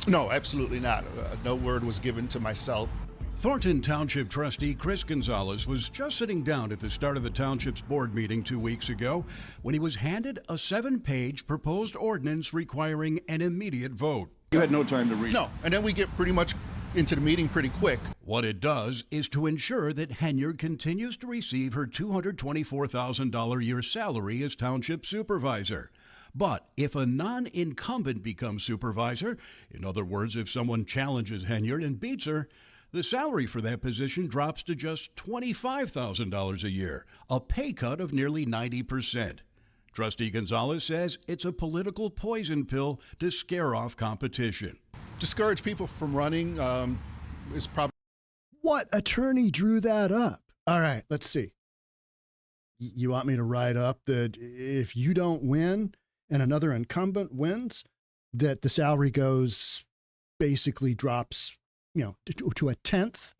No, absolutely not. No word was given to myself. Thornton Township trustee Chris Gonzalez was just sitting down at the start of the township's board meeting 2 weeks ago when he was handed a 7-page proposed ordinance requiring an immediate vote. You had no time to read. No, and then we get pretty much into the meeting pretty quick. What it does is to ensure that Henyard continues to receive her $224,000 a year salary as township supervisor. But if a non-incumbent becomes supervisor, in other words, if someone challenges Henyard and beats her, the salary for that position drops to just $25,000 a year, a pay cut of nearly 90%. Trustee Gonzalez says it's a political poison pill to scare off competition. Discourage people from running is probably... What attorney drew that up? All right, let's see. You want me to write up that if you don't win and another incumbent wins, that the salary basically drops, to a tenth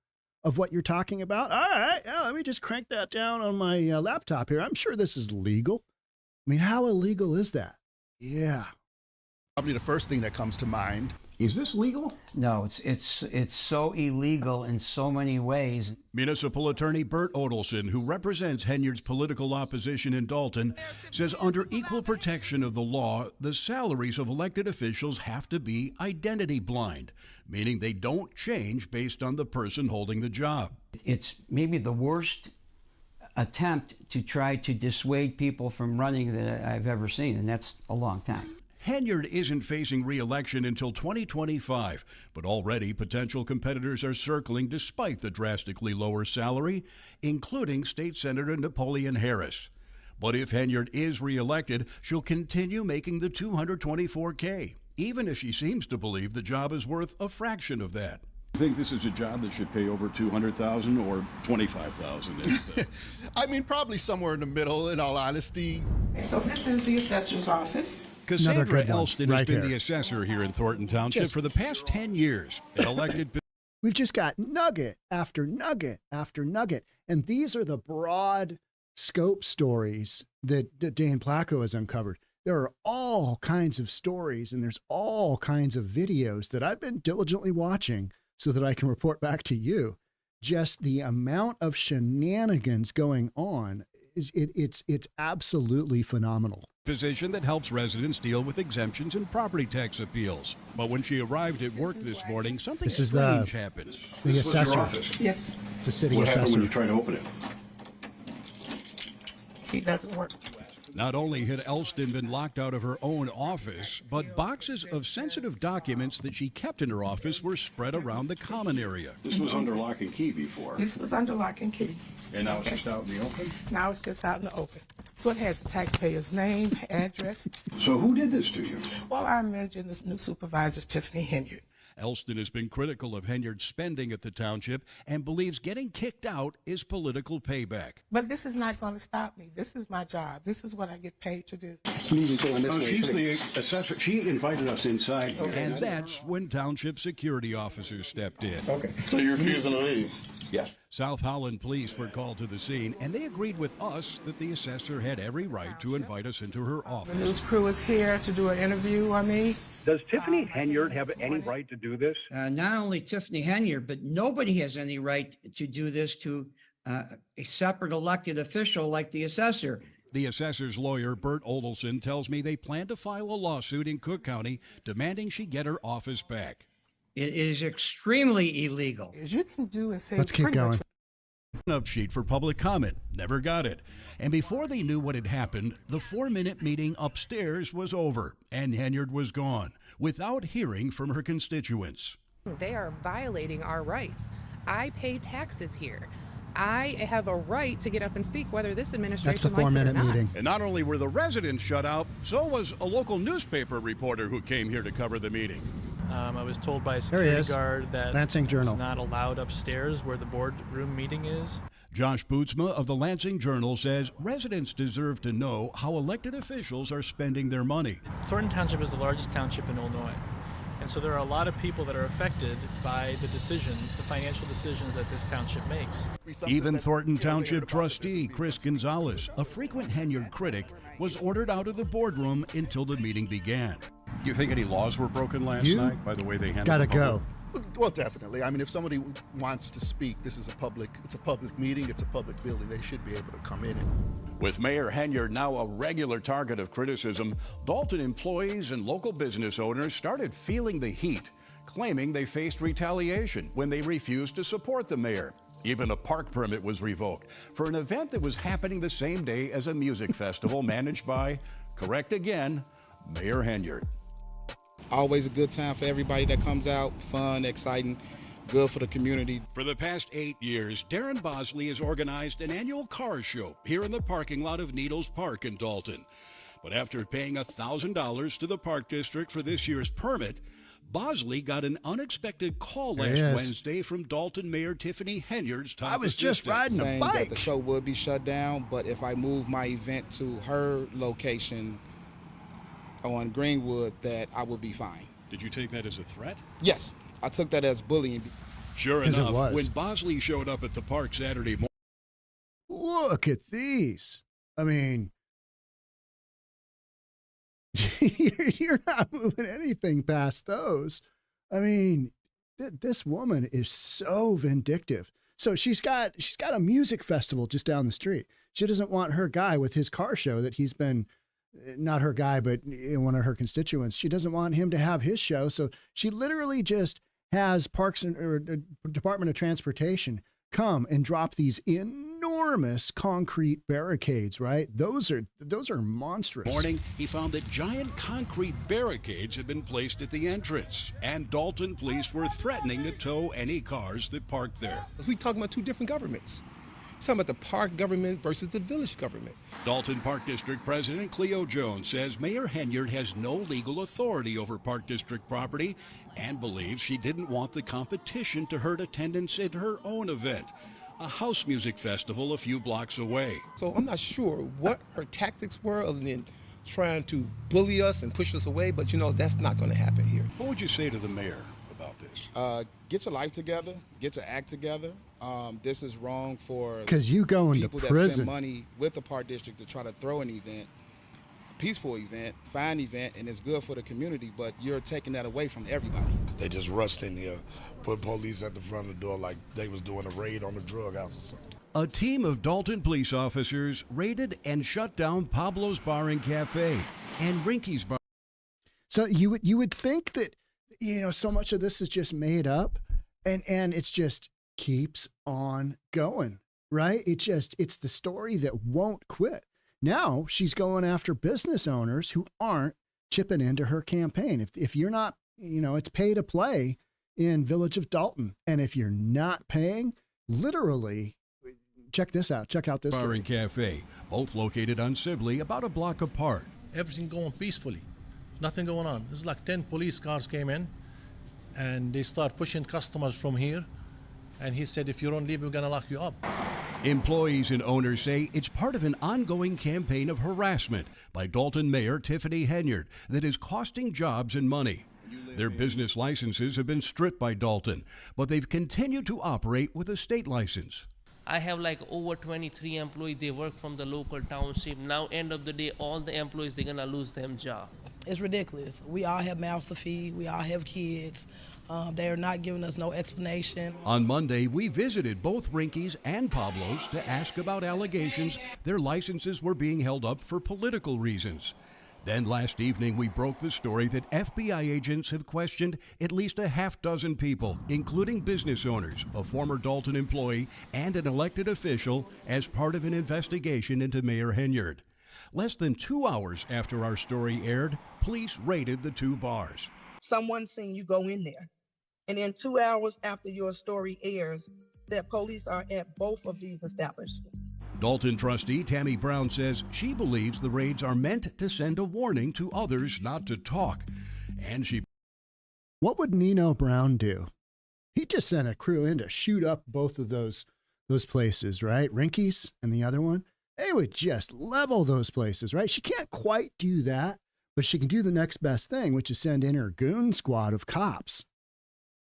of what you're talking about? All right, let me just crank that down on my laptop here. I'm sure this is legal. I mean, how illegal is that? Yeah. Probably the first thing that comes to mind. Is this legal? No, it's so illegal in so many ways. Municipal Attorney Bert Odelson, who represents Henyard's political opposition in Dalton, says under equal protection of the law, the salaries of elected officials have to be identity blind, meaning they don't change based on the person holding the job. It's maybe the worst attempt to try to dissuade people from running that I've ever seen, and that's a long time. Henyard isn't facing re-election until 2025, but already potential competitors are circling despite the drastically lower salary, including State Senator Napoleon Harris. But if Henyard is re-elected, she'll continue making the $224K, even if she seems to believe the job is worth a fraction of that. You think this is a job that should pay over $200,000 or $25,000? I mean, probably somewhere in the middle, in all honesty. So this is the assessor's office. Cassandra Elston has been the assessor here in Thornton Township for the past 10 years. An elected. We've just got nugget after nugget after nugget. And these are the broad scope stories that Dan Placco has uncovered. There are all kinds of stories and there's all kinds of videos that I've been diligently watching so that I can report back to you. Just the amount of shenanigans going on it's absolutely phenomenal. Position that helps residents deal with exemptions and property tax appeals. But when she arrived at work this morning, something strange happened. The assessor. Yes. It's a city What assessor. happened when you tried to open it? It doesn't work. Not only had Elston been locked out of her own office, but boxes of sensitive documents that she kept in her office were spread around the common area. This was under lock and key before. This was under lock and key. And now it's just out in the open? Now it's just out in the open. So it has the taxpayer's name, address. So who did this to you? Well, I mentioned this new supervisor, Tiffany Henyard. Elston has been critical of Henyard's spending at the township and believes getting kicked out is political payback. But this is not going to stop me. This is my job. This is what I get paid to do. Oh, she's the assessor. She invited us inside. And that's when township security officers stepped in. Okay. So you're refusing to leave? Yes. South Holland police were called to the scene, and they agreed with us that the assessor had every right to invite us into her office. The news crew is here to do an interview on me. Does Tiffany Henyard have any right to do this? Not only Tiffany Henyard, but nobody has any right to do this to a separate elected official like the assessor. The assessor's lawyer, Bert Odelson, tells me they plan to file a lawsuit in Cook County demanding she get her office back. It is extremely illegal. You can do and say. Let's keep going. Up sheet for public comment. Never got it. And before they knew what had happened, the 4-minute meeting upstairs was over, and Henyard was gone without hearing from her constituents. They are violating our rights. I pay taxes here. I have a right to get up and speak, whether this administration likes it or not. meeting. And not only were the residents shut out, so was a local newspaper reporter who came here to cover the meeting. I was told by a There he security is. guard that Lansing I Journal. was not allowed upstairs where the boardroom meeting is. Josh Bootsma of the Lansing Journal says residents deserve to know how elected officials are spending their money. Thornton Township is the largest township in Illinois. And so there are a lot of people that are affected by the decisions, the financial decisions that this township makes. Even Thornton Township trustee Chris Gonzalez, a frequent Henyard critic, was ordered out of the boardroom until the meeting began. Do you think any laws were broken last night by the way they handled Gotta the public? go. Well, definitely. I mean, if somebody wants to speak, it's a public meeting, it's a public building. They should be able to come in. With Mayor Henyard now a regular target of criticism, Dalton employees and local business owners started feeling the heat, claiming they faced retaliation when they refused to support the mayor. Even a park permit was revoked for an event that was happening the same day as a music festival managed by, correct again, Mayor Henyard. Always a good time for everybody that comes out, fun, exciting, good for the community. For the past 8 years, Darren Bosley has organized an annual car show here in the parking lot of Needles Park in Dalton. But after paying $1,000 to the Park District for this year's permit, Bosley got an unexpected call last Wednesday from Dalton Mayor Tiffany Henyard's top I was just assistant. riding a Saying bike. that the show would be shut down, but if I move my event to her location on Greenwood, that I would be fine. Did you take that as a threat? Yes, I took that as bullying. Sure 'Cause it enough, was. when Bosley showed up at the park Saturday morning, Look at these. I mean, you're not moving anything past those. I mean, this woman is so vindictive. So she's got a music festival just down the street. She doesn't want her guy with his car show that he's been, not her guy, but one of her constituents. She doesn't want him to have his show. So she literally just has Parks and or Department of Transportation come and drop these enormous concrete barricades, right? Those are monstrous. morning, he found that giant concrete barricades had been placed at the entrance, and Dalton police were threatening to tow any cars that parked there. We talking about two different governments. We're talking about the park government versus the village government. Dalton Park District President Cleo Jones says Mayor Henyard has no legal authority over Park District property and believes she didn't want the competition to hurt attendance at her own event, a house music festival a few blocks away. So I'm not sure what her tactics were other than trying to bully us and push us away, but that's not going to happen here. What would you say to the mayor about this? Get your life together, get your act together. This is wrong for 'Cause you go into people that prison. spend money with the park district to try to throw an event, a peaceful event, fine event, and it's good for the community, but you're taking that away from everybody. They just rushed in here, put police at the front of the door like they was doing a raid on the drug house or something. A team of Dalton police officers raided and shut down Pablo's Bar and Cafe and Rinky's Bar. So you would think that, so much of this is just made up, and it's just keeps on going, right? It's the story that won't quit. Now she's going after business owners who aren't chipping into her campaign. If you're not, it's pay to play in Village of Dalton. And if you're not paying, literally, check this out. Check out this Bar and Cafe, both located on Sibley, about a block apart. Everything going peacefully. Nothing going on. It's like 10 police cars came in and they start pushing customers from here. And he said, if you don't leave, we're going to lock you up. Employees and owners say it's part of an ongoing campaign of harassment by Dalton Mayor Tiffany Henyard that is costing jobs and money. Their business licenses have been stripped by Dalton, but they've continued to operate with a state license. I have like over 23 employees. They work from the local township. Now, end of the day, all the employees, they're going to lose their job. It's ridiculous. We all have mouths to feed. We all have kids. They're not giving us no explanation. On Monday, we visited both Rinky's and Pablo's to ask about allegations their licenses were being held up for political reasons. Then last evening, we broke the story that FBI agents have questioned at least a half dozen people, including business owners, a former Dalton employee, and an elected official as part of an investigation into Mayor Henyard. Less than 2 hours after our story aired, police raided the two bars. Someone seen you go in there. And then 2 hours after your story airs, that police are at both of these establishments. Dalton trustee Tammy Brown says she believes the raids are meant to send a warning to others not to talk. And What would Nino Brown do? He just sent a crew in to shoot up both of those places, right? Rinky's and the other one. They would just level those places, right? She can't quite do that, but she can do the next best thing, which is send in her goon squad of cops.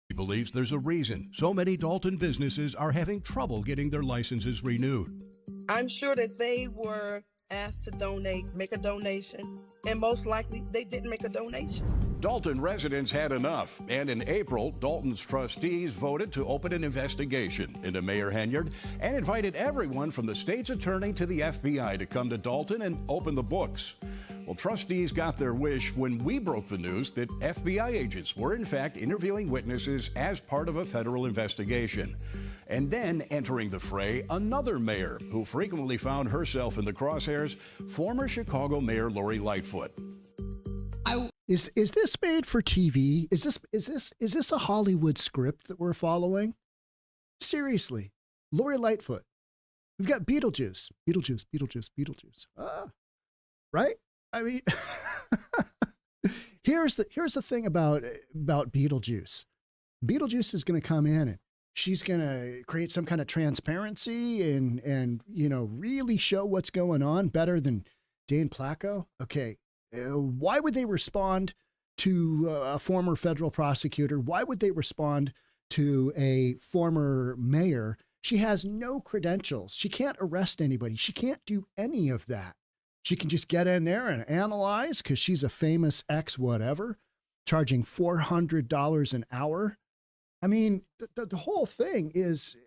He believes there's a reason so many Dalton businesses are having trouble getting their licenses renewed. I'm sure that they were asked to make a donation, and most likely they didn't make a donation. Dalton residents had enough, and in April, Dalton's trustees voted to open an investigation into Mayor Henyard and invited everyone from the state's attorney to the FBI to come to Dalton and open the books. Well, trustees got their wish when we broke the news that FBI agents were in fact interviewing witnesses as part of a federal investigation. And then entering the fray, another mayor who frequently found herself in the crosshairs, former Chicago Mayor Lori Lightfoot. Is this made for TV? Is this a Hollywood script that we're following? Seriously, Lori Lightfoot. We've got Beetlejuice. Right? I mean, here's the thing about Beetlejuice. Beetlejuice is going to come in and she's going to create some kind of transparency and really show what's going on better than Dane Placco. Okay. Why would they respond to a former federal prosecutor? Why would they respond to a former mayor? She has no credentials. She can't arrest anybody. She can't do any of that. She can just get in there and analyze because she's a famous ex whatever, charging $400 an hour. I mean, the whole thing is,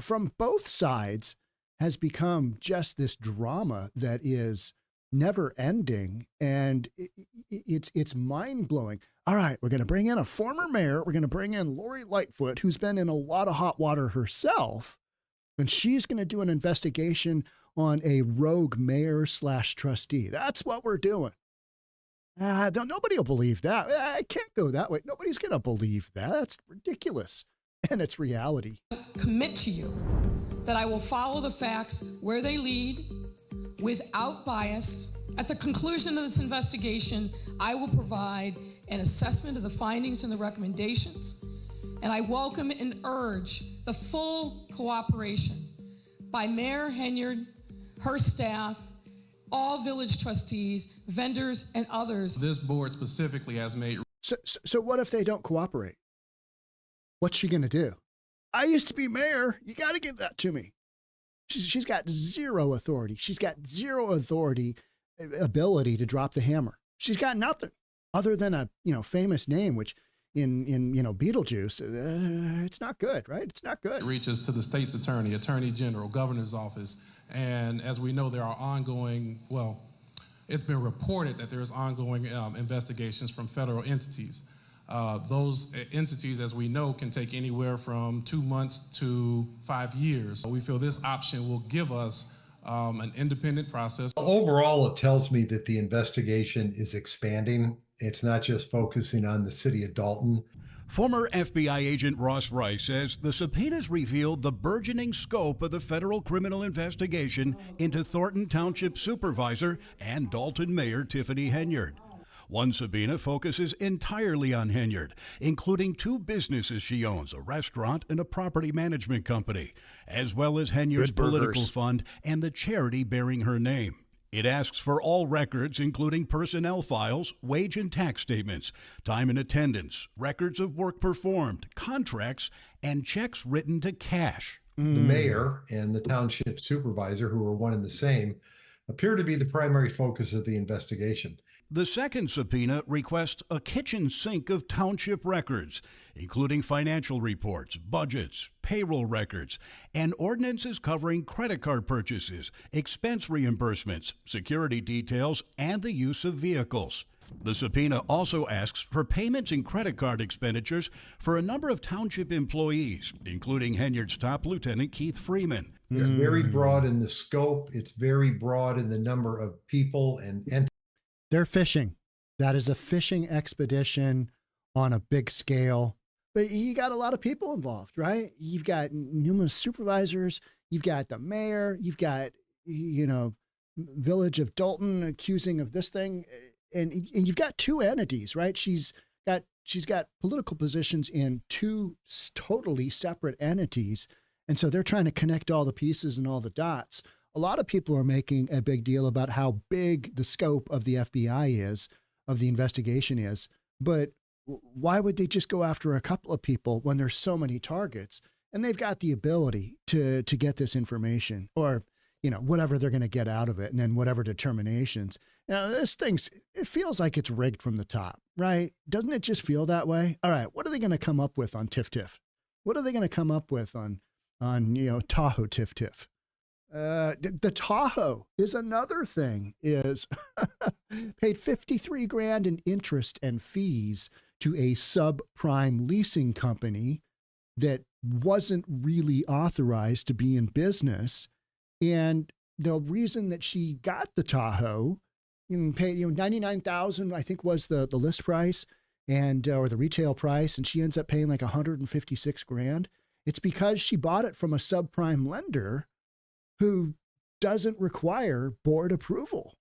from both sides has become just this drama that is never ending, and it's mind blowing. All right, we're going to bring in a former mayor. We're going to bring in Lori Lightfoot, who's been in a lot of hot water herself, and she's going to do an investigation on a rogue mayor / trustee. That's what we're doing. Nobody will believe that. I can't go that way. Nobody's going to believe that. That's ridiculous, and it's reality. Commit to you that I will follow the facts where they lead, without bias. At the conclusion of this investigation, I will provide an assessment of the findings and the recommendations, and I welcome and urge the full cooperation by Mayor Henyard, her staff, all village trustees, vendors, and others. This board specifically has made... So what if they don't cooperate? What's she going to do? I used to be mayor. You got to give that to me. She's got zero authority. She's got zero ability to drop the hammer. She's got nothing other than a famous name, which in Beetlejuice, it's not good, right? It's not good. It reaches to the state's attorney, attorney general, governor's office. And as we know, there are ongoing, well, it's been reported that there's ongoing investigations from federal entities. Those entities, as we know, can take anywhere from 2 months to 5 years. We feel this option will give us an independent process. Overall, it tells me that the investigation is expanding. It's not just focusing on the city of Dalton. Former FBI agent Ross Rice says the subpoenas revealed the burgeoning scope of the federal criminal investigation into Thornton Township Supervisor and Dalton Mayor Tiffany Henyard. One subpoena focuses entirely on Henyard, including 2 businesses she owns, a restaurant and a property management company, as well as Henyard's political fund and the charity bearing her name. It asks for all records, including personnel files, wage and tax statements, time and attendance, records of work performed, contracts, and checks written to cash. The mayor and the township supervisor, who are one and the same, appear to be the primary focus of the investigation. The second subpoena requests a kitchen sink of township records, including financial reports, budgets, payroll records, and ordinances covering credit card purchases, expense reimbursements, security details, and the use of vehicles. The subpoena also asks for payments and credit card expenditures for a number of township employees, including Henyard's top lieutenant, Keith Freeman. It's very broad in the scope. It's very broad in the number of people and entities. They're fishing. That is a fishing expedition on a big scale. But you got a lot of people involved, right? You've got numerous supervisors. You've got the mayor. You've got, Village of Dalton accusing of this thing. And you've got 2 entities, right? She's got political positions in 2 totally separate entities. And so they're trying to connect all the pieces and all the dots. A lot of people are making a big deal about how big the scope of the FBI is, of the investigation is. But why would they just go after a couple of people when there's so many targets? And they've got the ability to get this information, or, whatever they're going to get out of it, and then whatever determinations. This it feels like it's rigged from the top, right? Doesn't it just feel that way? All right, what are they going to come up with on Tiff Tiff? What are they going to come up with on Tahoe Tiff Tiff? The Tahoe is another thing, is paid $53,000 in interest and fees to a subprime leasing company that wasn't really authorized to be in business. And the reason that she got the Tahoe, paid $99,000, I think was the list price, and or the retail price, and she ends up paying like $156,000. It's because she bought it from a subprime lender who doesn't require board approval.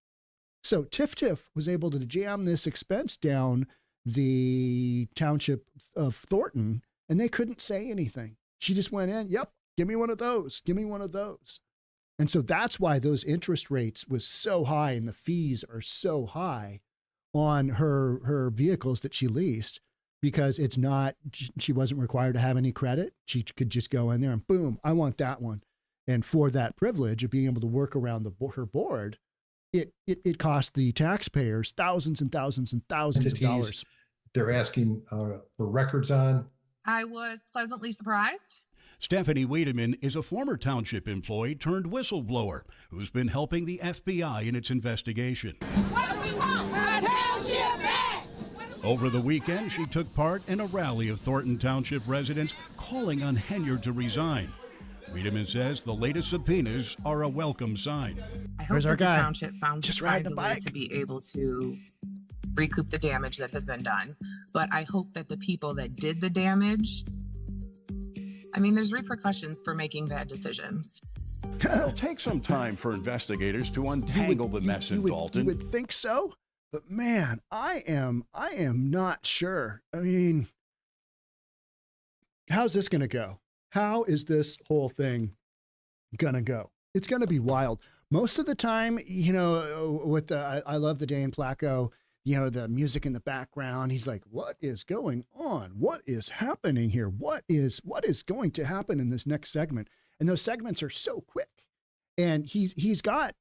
So Tiff Tiff was able to jam this expense down the township of Thornton, and they couldn't say anything. She just went in, yep, give me one of those, give me one of those. And so that's why those interest rates was so high and the fees are so high on her vehicles that she leased, because she wasn't required to have any credit. She could just go in there and boom, I want that one. And for that privilege of being able to work around her board, it cost the taxpayers thousands and thousands and thousands of dollars. They're asking for records on. I was pleasantly surprised. Stephanie Wiedemann is a former township employee turned whistleblower who's been helping the FBI in its investigation. What do we want? Our township back! Over the weekend, she took part in a rally of Thornton Township residents calling on Henyard to resign. Wiedemann says the latest subpoenas are a welcome sign. I hope that the township found a way to be able to recoup the damage that has been done. But I hope that the people that did the damage, there's repercussions for making bad decisions. It'll take some time for investigators to untangle the mess in Dalton. You would think so, but man, I am not sure. How's this going to go? How is this whole thing going to go? It's going to be wild. Most of the time, I love the Dane Placco, the music in the background. He's like, what is going on? What is happening here? What is going to happen in this next segment? And those segments are so quick. And he's got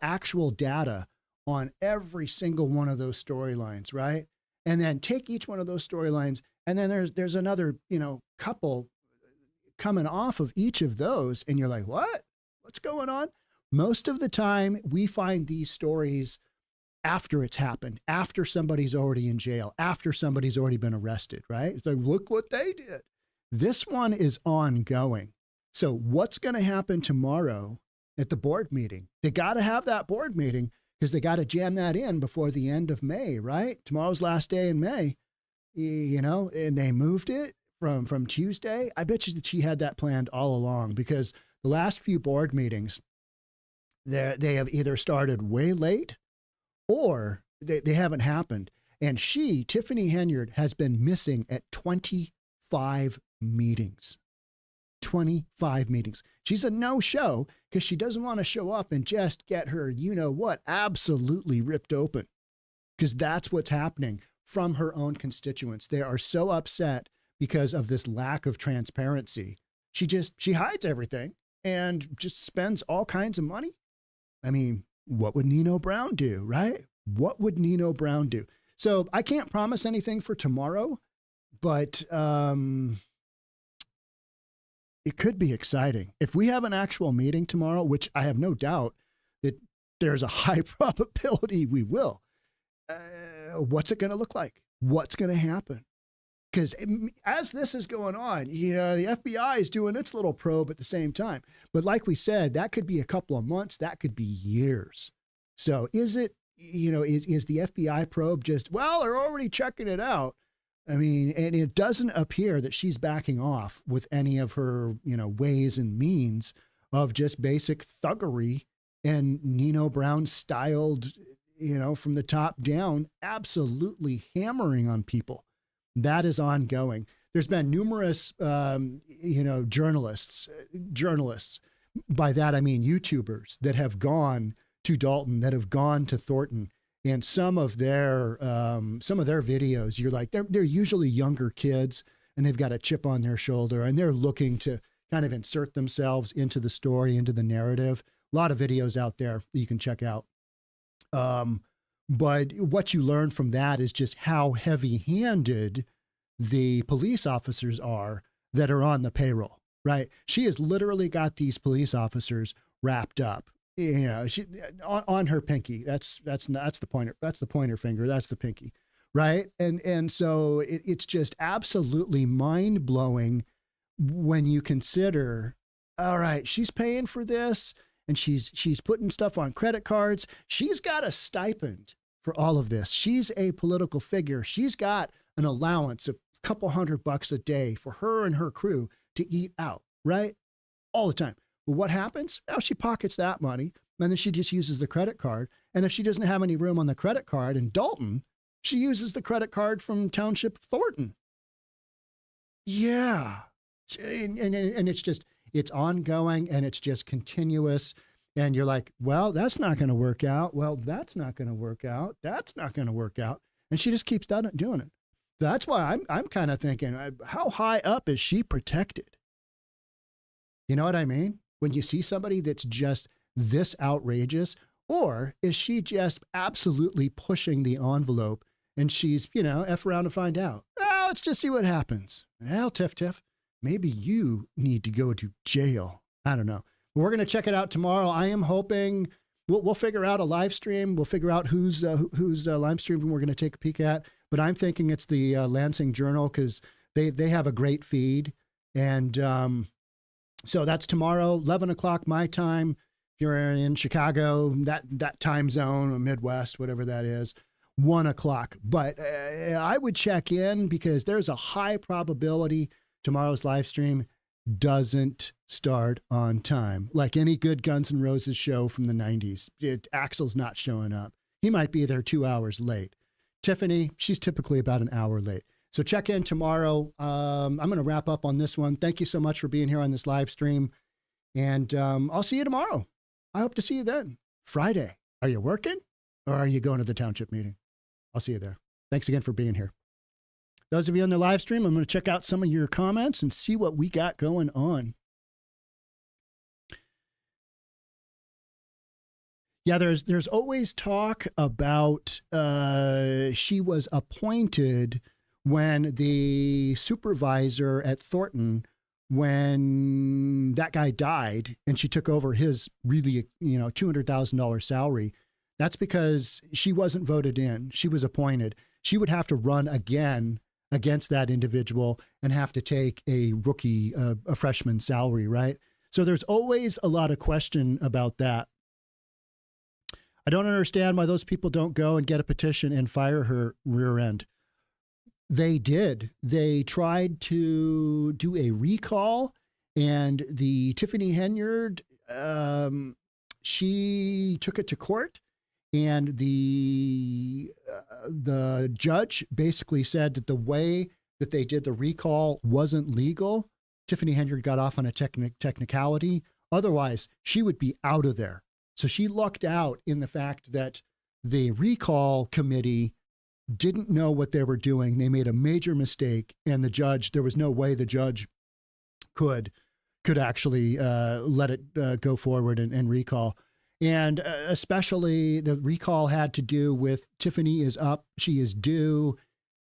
actual data on every single one of those storylines, right? And then take each one of those storylines And then there's another, couple coming off of each of those. And you're like, what? What's going on? Most of the time we find these stories after it's happened, after somebody's already in jail, after somebody's already been arrested, right? It's like, look what they did. This one is ongoing. So what's going to happen tomorrow at the board meeting? They got to have that board meeting because they got to jam that in before the end of May, right? Tomorrow's last day in May, and they moved it from Tuesday. I bet you that she had that planned all along, because the last few board meetings, they have either started way late or they haven't happened. And Tiffany Henyard, has been missing at 25 meetings. 25 meetings. She's a no-show because she doesn't want to show up and just get her, absolutely ripped open. Because that's what's happening from her own constituents. They are so upset because of this lack of transparency. She hides everything and just spends all kinds of money. I mean, what would Nino Brown do, right? What would Nino Brown do? So I can't promise anything for tomorrow, but it could be exciting. If we have an actual meeting tomorrow, which I have no doubt that there's a high probability we will, what's it going to look like? What's going to happen? Because as this is going on, the FBI is doing its little probe at the same time. But like we said, that could be a couple of months. That could be years. So is it, is the FBI probe just, they're already checking it out. I mean, and it doesn't appear that she's backing off with any of her, ways and means of just basic thuggery and Nino Brown styled, from the top down, absolutely hammering on people. That is ongoing. There's been numerous, journalists. By that, I mean YouTubers that have gone to Dalton, that have gone to Thornton, and some of their videos, you're like, they're usually younger kids, and they've got a chip on their shoulder, and they're looking to kind of insert themselves into the story, into the narrative. A lot of videos out there that you can check out. But what you learn from that is just how heavy-handed the police officers are that are on the payroll, right? She has literally got these police officers wrapped up, she on her pinky. That's the pointer. That's the pointer finger. That's the pinky, right? And so it's just absolutely mind-blowing when you consider, all right, she's paying for this, and she's putting stuff on credit cards. She's got a stipend for all of this. She's a political figure. She's got an allowance of a couple $100 a day for her and her crew to eat out, right? All the time. Well, what happens? Well, she pockets that money, and then she just uses the credit card. And if she doesn't have any room on the credit card in Dalton, she uses the credit card from Township Thornton. Yeah. And it's ongoing, and it's just continuous. And you're like, well, that's not going to work out. Well, that's not going to work out. That's not going to work out. And she just keeps doing it. That's why I'm kind of thinking, how high up is she protected? You know what I mean? When you see somebody that's just this outrageous, or is she just absolutely pushing the envelope and she's, F around and find out? Well, let's just see what happens. Well, Tiff, maybe you need to go to jail. I don't know. We're going to check it out tomorrow. I am hoping we'll figure out a live stream. We'll figure out who's live streaming we're going to take a peek at. But I'm thinking it's the Lansing Journal, because they have a great feed. And so that's tomorrow, 11 o'clock my time. If you're in Chicago, that time zone, or Midwest, whatever that is, 1 o'clock. But I would check in, because there's a high probability tomorrow's live stream doesn't start on time. Like any good Guns N' Roses show from the 90s, Axl's not showing up. He might be there 2 hours late. Tiffany, she's typically about an hour late. So check in tomorrow. I'm going to wrap up on this one. Thank you so much for being here on this live stream. And I'll see you tomorrow. I hope to see you then. Friday. Are you working, or are you going to the township meeting? I'll see you there. Thanks again for being here. Those of you on the live stream, I'm going to check out some of your comments and see what we got going on. Yeah, there's always talk about she was appointed when the supervisor at Thornton, when that guy died and she took over his really, $200,000 salary, that's because she wasn't voted in. She was appointed. She would have to run again against that individual and have to take a rookie, a freshman salary, right? So there's always a lot of question about that. I don't understand why those people don't go and get a petition and fire her rear end. They did. They tried to do a recall, and the Tiffany Henyard, she took it to court, and the judge basically said that the way that they did the recall wasn't legal. Tiffany Henyard got off on a technicality. Otherwise, she would be out of there. So she lucked out in the fact that the recall committee didn't know what they were doing. They made a major mistake, and the judge, there was no way the judge could actually let it go forward and recall. And especially the recall had to do with Tiffany is up. She is due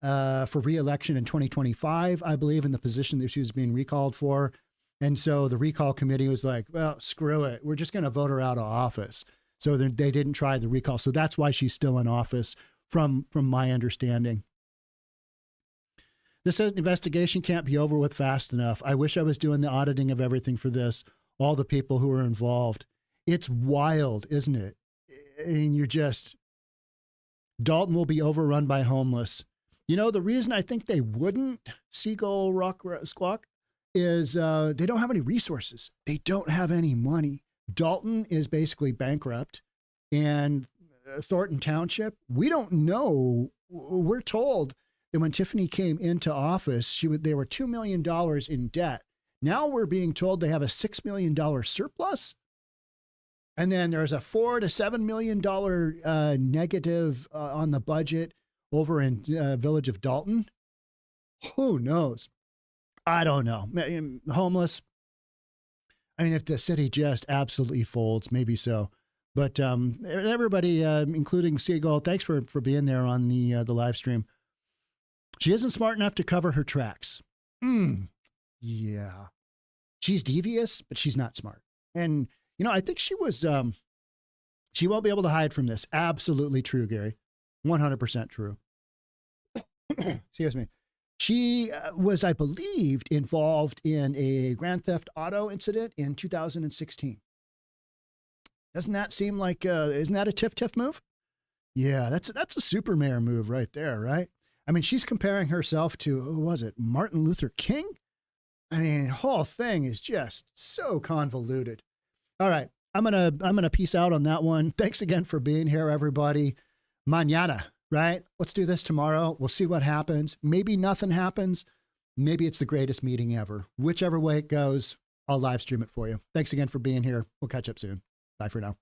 for re-election in 2025, I believe, in the position that she was being recalled for. And so the recall committee was like, well, screw it. We're just going to vote her out of office. So they didn't try the recall. So that's why she's still in office from my understanding. This investigation can't be over with fast enough. I wish I was doing the auditing of everything for this, all the people who are involved. It's wild, isn't it? And Dalton will be overrun by homeless. The reason I think they wouldn't, Seagull, Rock, Squawk, is they don't have any resources. They don't have any money. Dalton is basically bankrupt, and Thornton Township, we don't know. We're told that when Tiffany came into office, they were $2 million in debt. Now we're being told they have a $6 million surplus. And then there's a $4 to $7 million negative on the budget over in Village of Dalton. Who knows? I don't know. Homeless. I mean, if the city just absolutely folds, maybe so. But everybody, including Seagull, thanks for being there on the live stream. She isn't smart enough to cover her tracks. Yeah. She's devious, but she's not smart. And, I think she was, she won't be able to hide from this. Absolutely true, Gary. 100% true. Excuse me. She was, I believe, involved in a Grand Theft Auto incident in 2016. Doesn't that seem like, isn't that a tiff move? Yeah, that's a super mayor move right there, right? I mean, she's comparing herself to, who was it, Martin Luther King? I mean, the whole thing is just so convoluted. All right, I'm gonna peace out on that one. Thanks again for being here, everybody. Mañana, right? Let's do this tomorrow. We'll see what happens. Maybe nothing happens. Maybe it's the greatest meeting ever. Whichever way it goes, I'll live stream it for you. Thanks again for being here. We'll catch up soon. Bye for now.